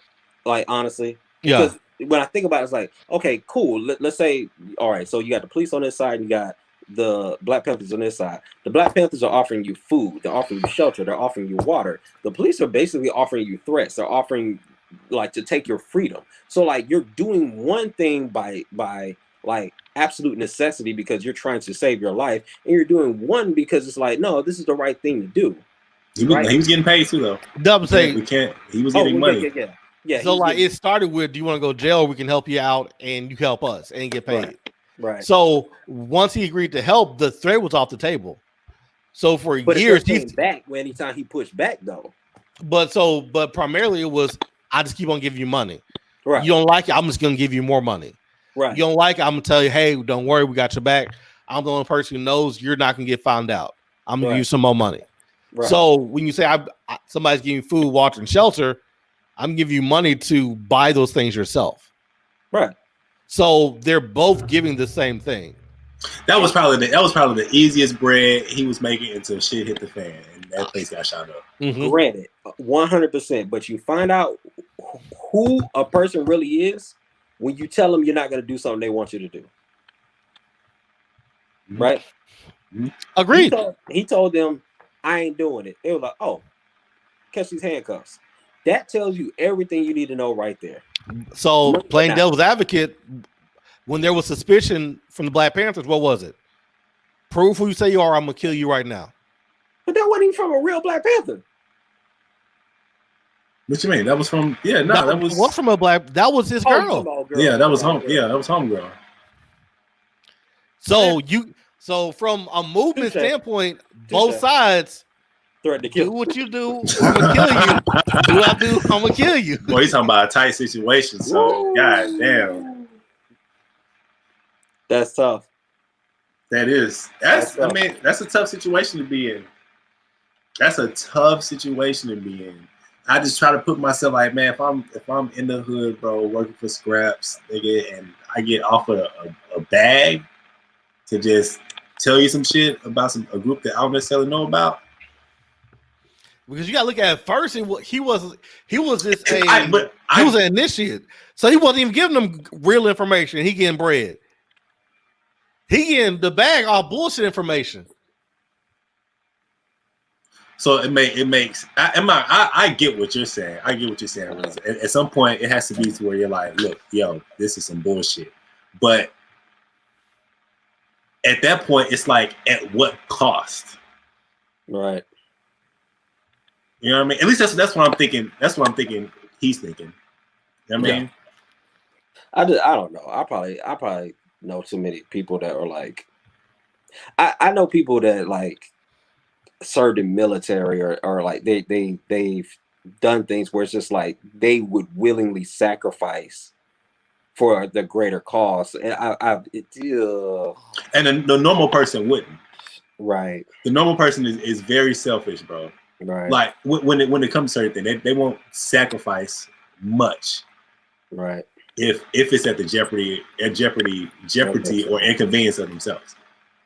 Like, honestly, because when I think about it, it's like, okay, cool. Let's say, all right, so you got the police on this side, you got the Black Panthers on this side. The Black Panthers are offering you food, they're offering you shelter, they're offering you water. The police are basically offering you threats. They're offering, like, to take your freedom. So, like, you're doing one thing by like absolute necessity because you're trying to save your life, and you're doing one because it's like, no, this is the right thing to do. He was getting paid too, though. I'm saying he was getting money. Yeah. So, like, it started with, do you want to go to jail? We can help you out, and you help us and get paid. Right. So once he agreed to help, the threat was off the table. So for years, he came back anytime he pushed back, though. But primarily it was, I just keep on giving you money. Right. You don't like it, I'm just gonna give you more money. Right. You don't like it, I'm gonna tell you, hey, don't worry, we got your back. I'm the only person who knows you're not gonna get found out. I'm gonna give you some more money. Right. So when you say somebody's giving you food, water, and shelter, I'm giving you money to buy those things yourself. Right. So they're both giving the same thing. That was probably the easiest bread he was making until shit hit the fan and that place got shot up. Granted, 100%. But you find out who a person really is when you tell them you're not going to do something they want you to do. Right? Agreed. He told them, I ain't doing it. They were like, oh, catch these handcuffs. That tells you everything you need to know right there. So, playing devil's advocate, when there was suspicion from the Black Panthers, what was it? Prove who you say you are, I'm going to kill you right now. But that wasn't even from a real Black Panther. What you mean? That was from, that was from a Black, that was his girl. Yeah, that was homegirl. So from a movement standpoint, both sides threaten to kill. Do what you do, I'm gonna kill you. Do I do? I'm gonna kill you. Boy, he's talking about a tight situation. So, god damn, that's tough. That is. That's a tough situation to be in. That's a tough situation to be in. I just try to put myself like, man, if I'm in the hood, bro, working for scraps, nigga, and I get offered a bag to just tell you some shit about a group that I don't necessarily know about. Because you gotta look at it first, he was an initiate, so he wasn't even giving them real information. He getting bread. He getting the bag all bullshit information. So it makes. I get what you're saying. I get what you're saying. At some point, it has to be to where you're like, look, yo, this is some bullshit. But at that point, it's like, at what cost? Right. You know what I mean? At least that's what I'm thinking. That's what I'm thinking. He's thinking. You know what I mean? I don't know. I probably know too many people that are like. I know people that like served in military or like they've done things where it's just like they would willingly sacrifice for the greater cause, and and the normal person wouldn't. Right. The normal person is very selfish, bro. Right. Like when it comes to certain they won't sacrifice much. Right. If it's at the jeopardy or inconvenience of themselves.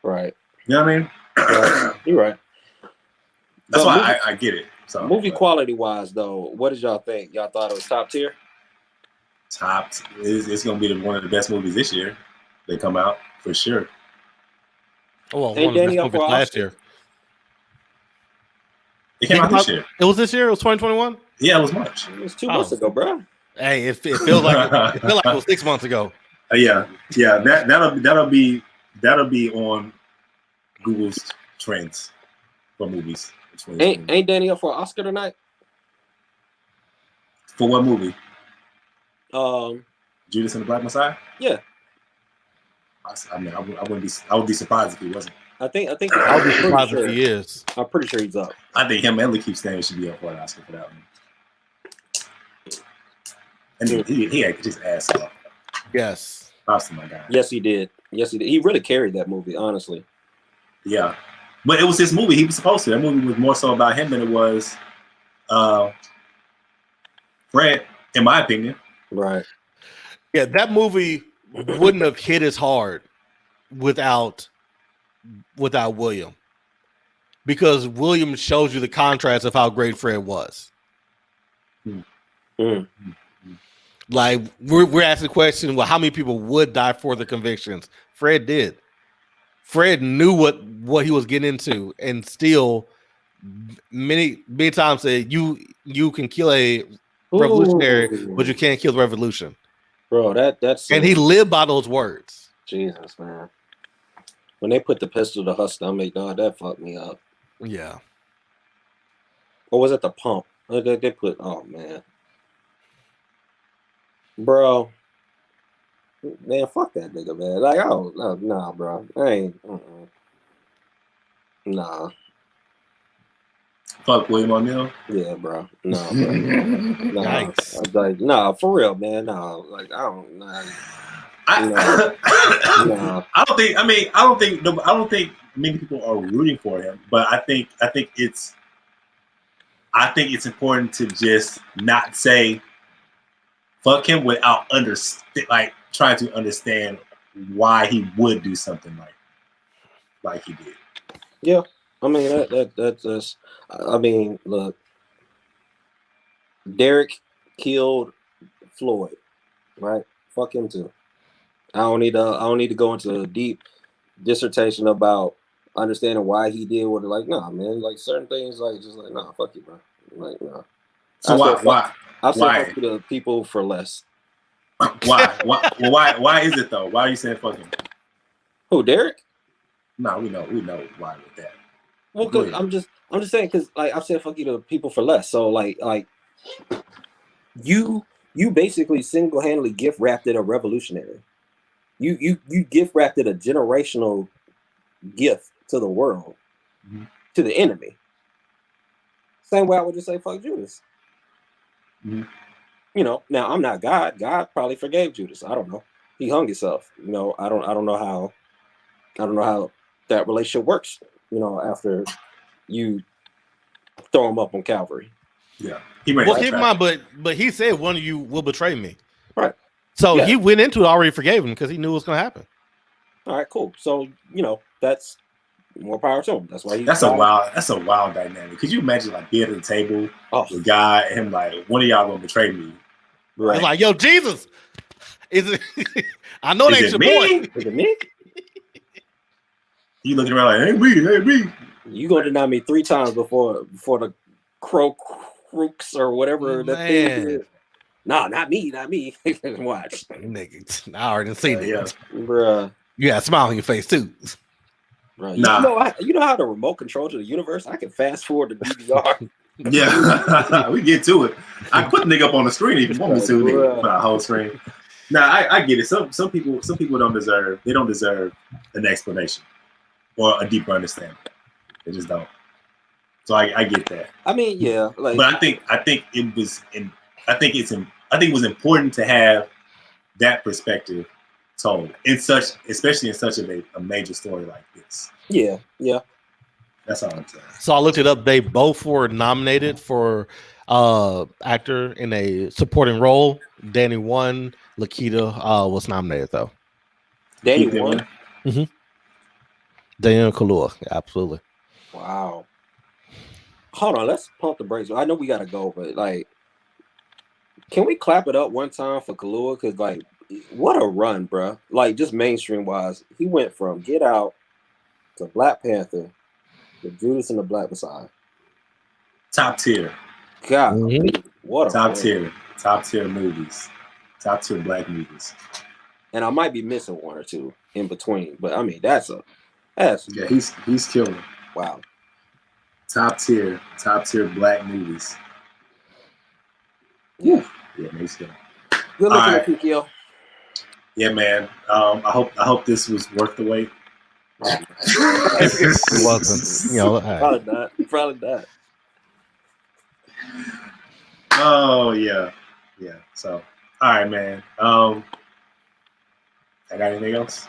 Right. You know what I mean? Right. You're right. That's why I get it. So, movie quality wise, though, what did y'all think? Y'all thought it was top tier? It's gonna be one of the best movies this year. They come out for sure. Oh, well, one of the best movies last year. It came out this year. It was this year. It was 2021. Yeah, it was March. It was 2 months ago, bro. Hey, it feels like it was 6 months ago. Yeah. That'll be on Google's trends for movies. Ain't Danny up for an Oscar tonight? For what movie? Judas and the Black Messiah. Yeah. I mean, I would be surprised if he wasn't. I think I'll be surprised if he is. I'm pretty sure he's up. I think him and Lakeith Stanfield should be up for an Oscar for that one. And he acted his ass off. Yes. Props to my guy. Yes, he did. He really carried that movie, honestly. Yeah. But it was his movie. He was supposed to. That movie was more so about him than it was Fred, in my opinion. Right. Yeah, that movie wouldn't have hit as hard without William. Because William shows you the contrast of how great Fred was. Like we're asking the question, well, how many people would die for the convictions? Fred did. Fred knew what he was getting into, and still many times said you can kill a revolutionary, but you can't kill the revolution. Bro, that's and he lived by those words. Jesus, man. When they put the pistol to her stomach, dog, that fucked me up. Yeah. Or was it the pump? They put, oh man. Bro. Man, fuck that nigga, man. Like, oh, nah, bro. I ain't. Nah. Fuck William O'Neill? Yeah, bro. Nah, bro. Nah. Yikes. Like, nah, for real, man. Nah. Like, I don't. Nah. I don't think many people are rooting for him, but I think it's important to just not say fuck him without trying to understand why he would do something like he did. Yeah, I mean that's just. I mean, look, Derek killed Floyd, right? Fuck him too. I don't need to go into a deep dissertation about understanding why he did what. Like, nah, man. Like certain things, like just like, nah, fuck you, bro. Like, nah. So why? I've said fuck to people for less. Why? Why is it though? Why are you saying fuck him? Who, Derek? No, we know why with that. Well, cause I'm just saying because like I've said fuck you to people for less. So like you basically single-handedly gift wrapped it a revolutionary. You gift wrapped it a generational gift to the world, to the enemy. Same way I would just say fuck Judas. You know, now I'm not God. God probably forgave Judas. I don't know. He hung himself. You know, I don't know how that relationship works. You know, after you throw him up on Calvary. Yeah. Well, keep in mind, but he said one of you will betray me. Right. So he went into it already forgave him because he knew it was going to happen. All right, cool. So you know that's more power to him. That's why that's a wild dynamic. Could you imagine like being at the table with God and him like, one of y'all gonna betray me? Right. It's like, yo, Jesus, is it? I know that's your boy. Is it me? You looking around like, hey me. You gonna deny me 3 times before the crooks or whatever the thing is. Nah, not me. Watch. Nigga, I already seen it. Yeah. Bruh. You got a smile on your face too. Bro, Nah. you know how the remote control to the universe? I can fast forward the DVR. Yeah, we get to it. I put the nigga up on the screen if you want me to, nigga. Put a whole screen. Nah, I get it. Some people don't deserve an explanation or a deeper understanding. They just don't. So I get that. I mean, yeah, like, but I think it was important to have that perspective told especially in such a major story like this. Yeah. That's all I'm saying. So I looked it up. They both were nominated for actor in a supporting role. Danny won. Lakita was nominated though. Danny won. Mm-hmm. Daniel Kaluuya, absolutely. Wow. Hold on, let's pump the brakes. I know we gotta go, but like, can we clap it up one time for Kaluuya? Because like, what a run, bro! Like, just mainstream wise, he went from Get Out to Black Panther to Judas and the Black Messiah. Top tier. God, what a top run. tier. Top tier movies. Top tier black movies. And I might be missing one or two in between, but I mean that's yeah, he's killing. Wow. Top tier black movies. Yeah, he's killing. Good looking at Kikyo. Yeah, man. I hope this was worth the wait. It wasn't. Probably not. Oh yeah. So, all right, man. I got anything else?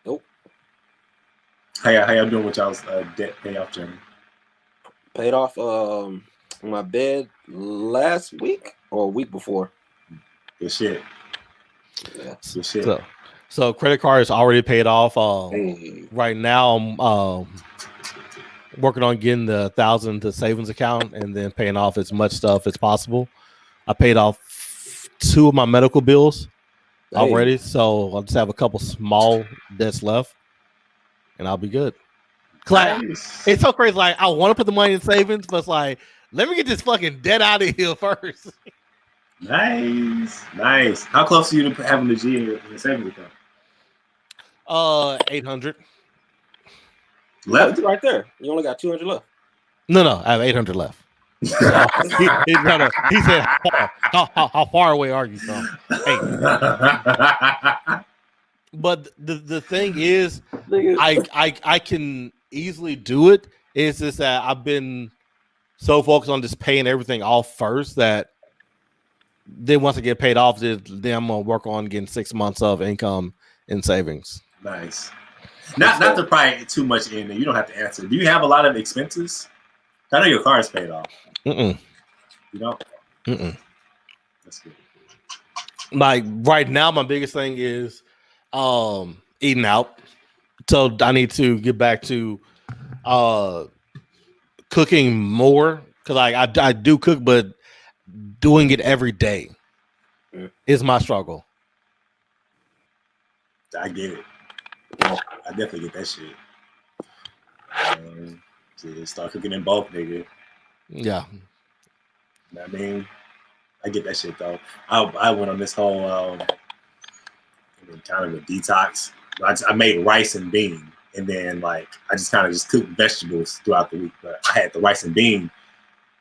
Nope. How y'all doing with y'all's debt payoff journey? Paid off my bed last week or a week before. Good shit. Yeah. Good shit. So credit card is already paid off. Right now, I'm working on getting the $1,000 to savings account and then paying off as much stuff as possible. I paid off 2 of my medical bills already, so I'll just have a couple small debts left, and I'll be good. Nice. It's so crazy. Like, I want to put the money in savings, but it's like, let me get this fucking debt out of here first. Nice. How close are you to having the G in your savings account? 800 left. Right there. You only got 200 left. No, I have 800 left. he said, how far away are you from? Hey. But the thing is, I can easily do it. It's just that I've been so focused on just paying everything off first that then once I get paid off, then I'm gonna work on getting 6 months of income in savings. Nice. Not to pry too much in. You don't have to answer. Do you have a lot of expenses? I know your car is paid off. You don't? That's good. Like right now, my biggest thing is eating out. So I need to get back to cooking more because I do cook, but doing it every day is my struggle. I get it. I definitely get that shit. Start cooking in bulk, nigga. Yeah. I mean, I get that shit though. I went on this whole kind of a detox. I made rice and bean, and then like I just kind of cooked vegetables throughout the week. But I had the rice and bean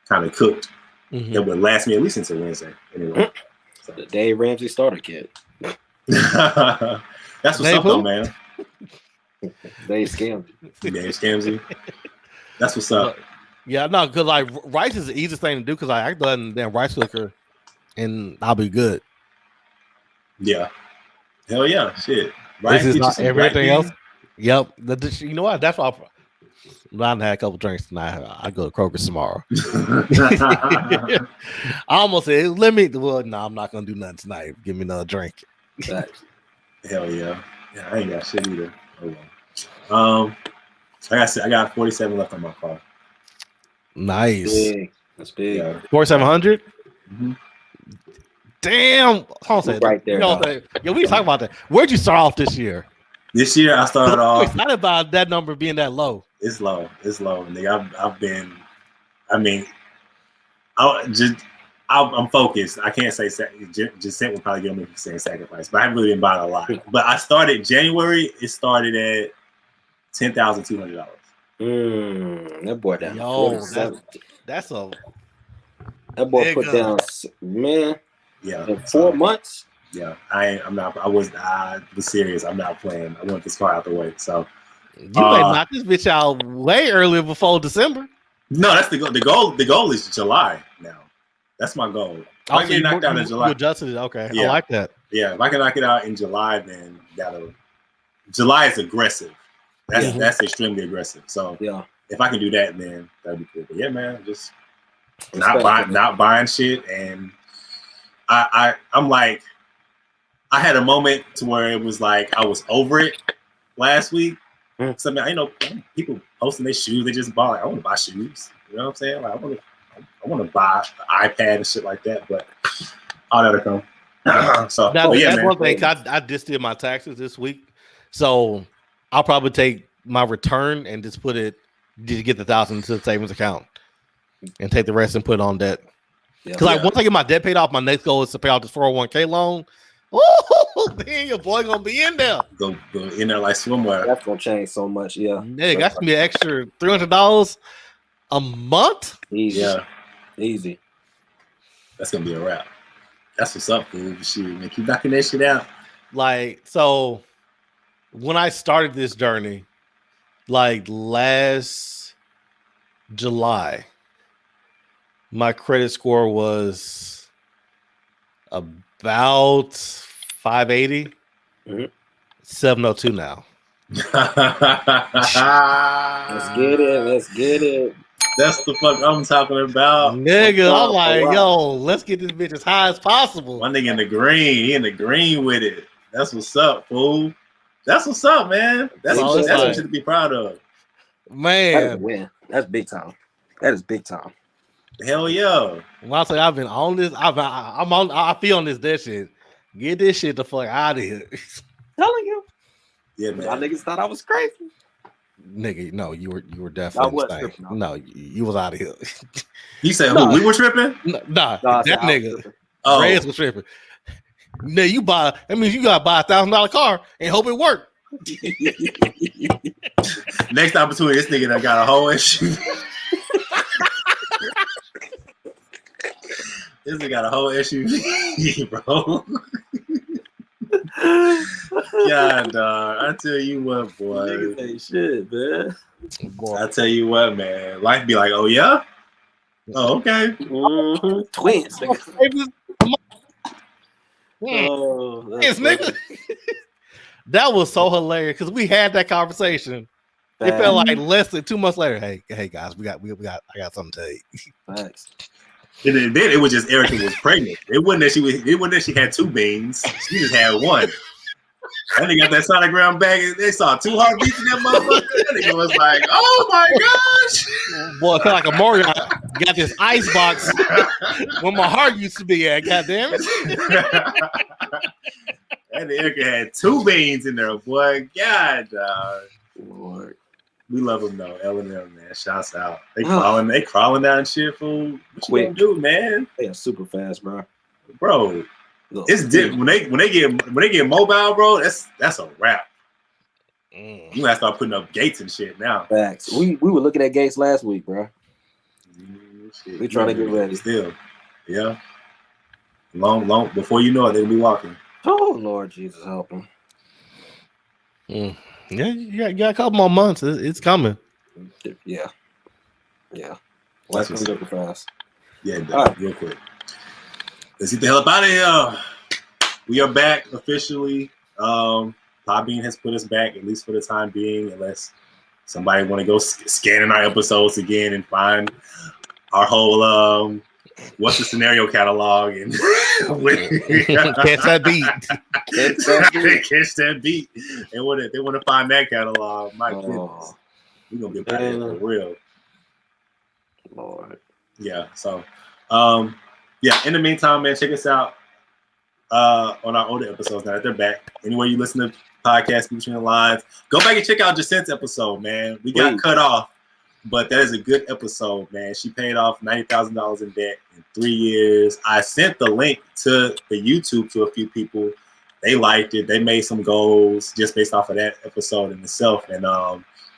kind of cooked. It would last me at least until Wednesday. Anyway, so. The Dave Ramsey starter kit. That's what's up, though, man. Dave Scamsy. Dave Scamsy. That's what's up. Yeah, no, because like rice is the easiest thing to do because I done damn rice cooker and I'll be good. Yeah. Hell yeah. Shit. Rice is not everything else. Yep. You know what? That's why I had a couple drinks tonight. I go to Kroger's tomorrow. I almost said, well, no, I'm not going to do nothing tonight. Give me another drink. Hell yeah. Yeah, I ain't got shit either. Oh, well. I got 47 left on my car. Nice. That's big. Yeah. 4,700? Mm-hmm. Damn. Right there. Yeah, we talk about that. Where'd you start off this year? This year, I started off. I'm excited about that number being that low. It's low. It's low. Nigga, I've been. I mean, I'm focused. I can't say Gisette will probably get me for saying sacrifice, but I haven't really been buying a lot. But I started January. It started at $10,200. That boy down. Yo, that's a that boy put down, man. Yeah, in 4 months. Yeah, I'm not. I was serious. I'm not playing. I want this car out the way. So you may knock this bitch out way earlier before December. No, that's the goal. The goal is July now. That's my goal. If I can knock out in July. You adjusted it. Okay, yeah. I like that. Yeah, if I can knock it out in July, then July is aggressive. That's extremely aggressive. So yeah, if I can do that, then that'd be cool. But yeah, man, just not buying shit, and I'm like, I had a moment to where it was like I was over it last week. So I know people posting their shoes they just bought. Like, I want to buy shoes. You know what I'm saying? Like I want to buy an iPad and shit like that. But all that'll come. So that's one thing. I just did my taxes this week, so I'll probably take my return and just put it to get the $1,000 into the savings account and take the rest and put it on debt. Because once I get my debt paid off, my next goal is to pay off this 401k loan. Oh, then your boy gonna be in there. Go in there like swimwear. That's gonna change so much. Yeah, nigga, that's gonna be an extra $300 a month. Easy. Yeah, easy. That's gonna be a wrap. That's what's up, dude. Shit, man, keep knocking that shit out. Like, so when I started this journey, like last July, my credit score was about 580, 702 now. Let's get it. Let's get it. That's the fuck I'm talking about. Nigga, I'm like, yo, let's get this bitch as high as possible. My nigga in the green. He in the green with it. That's what's up, fool. That's what's up, man. That's what you should be proud of. Man. That is a win. That's big time. That is big time. Hell yeah. When I say I've been on this, I feel on this dead shit. Get this shit the fuck out of here. Telling you. Yeah, man. Y'all niggas thought I was crazy. Nigga, no, you were definitely tripping. No, you was out of here. You said who? We were tripping? Nah, that nigga. Oh. Reyes was tripping. Nigga, that means you gotta buy $1,000 car and hope it work. Next opportunity, this nigga that got a whole issue. This nigga got a whole SUV, bro. God, dog. I tell you what, boy. Niggas ain't shit, man. I tell you what, man. Life be like, oh yeah? Oh, okay. Twins, nigga. Yes, nigga. That was so hilarious because we had that conversation. It felt like less than 2 months later. Hey guys, I got something to tell you. Thanks. And then it was just Erica was pregnant. It wasn't that she had 2 beans. She just had one. And they got that sonogram bag and they saw 2 heartbeats in that motherfucker. And it was like, oh my gosh. Boy, I feel like a Mario got this ice box where my heart used to be at, goddamn it. And Erica had 2 beans in there, boy. God, Lord. We love them though. L&M, man. Shouts out. They crawling down shit, fool. What you gonna do, man? They are super fast, bro. Bro, it's different when they get mobile, bro. That's a wrap. You gotta start putting up gates and shit now. Facts. We were looking at gates last week, bro. Shit. We trying to get ready. Still, yeah. Long before you know it, they'll be walking. Oh Lord Jesus, help them. Yeah, you got a couple more months. It's coming. Yeah. Let's go fast. Yeah, right. Real quick. Let's get the hell up out of here. We are back officially. Podbean has put us back, at least for the time being, unless somebody want to go scanning our episodes again and find our whole what's the scenario catalog and catch that beat. Catch that beat. And they want to find that catalog. My goodness. We're gonna get back in for real. Lord. Yeah. So in the meantime, man, check us out on our older episodes now that they're back. Anywhere you listen to podcast Between the Lines. Go back and check out Jacinth's episode, man. We got cut off, but that is a good episode, man. She paid off $90,000 in debt in 3 years. I sent the link to the YouTube to a few people. They liked it. They made some goals just based off of that episode in itself. And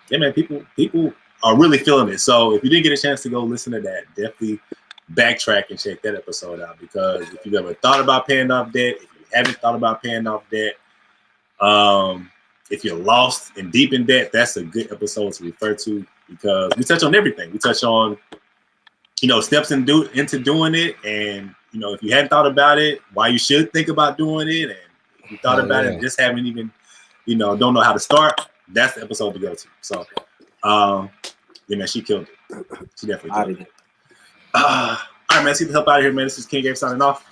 yeah, man, people are really feeling it. So if you didn't get a chance to go listen to that, definitely backtrack and check that episode out, because if you've ever thought about paying off debt, if you haven't thought about paying off debt, if you're lost and deep in debt, that's a good episode to refer to, because we touch on everything. We touch on, steps into doing it, and if you hadn't thought about it, why you should think about doing it, and if you thought about it and just haven't even, don't know how to start, that's the episode to go to. So, yeah, man, she killed it. She definitely killed it. All right, man, let's get the help out of here, man. This is King Gabe signing off.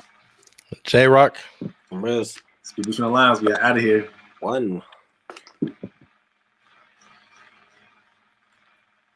J-Rock. Riz. Speak Between the Lines. We are out of here. One.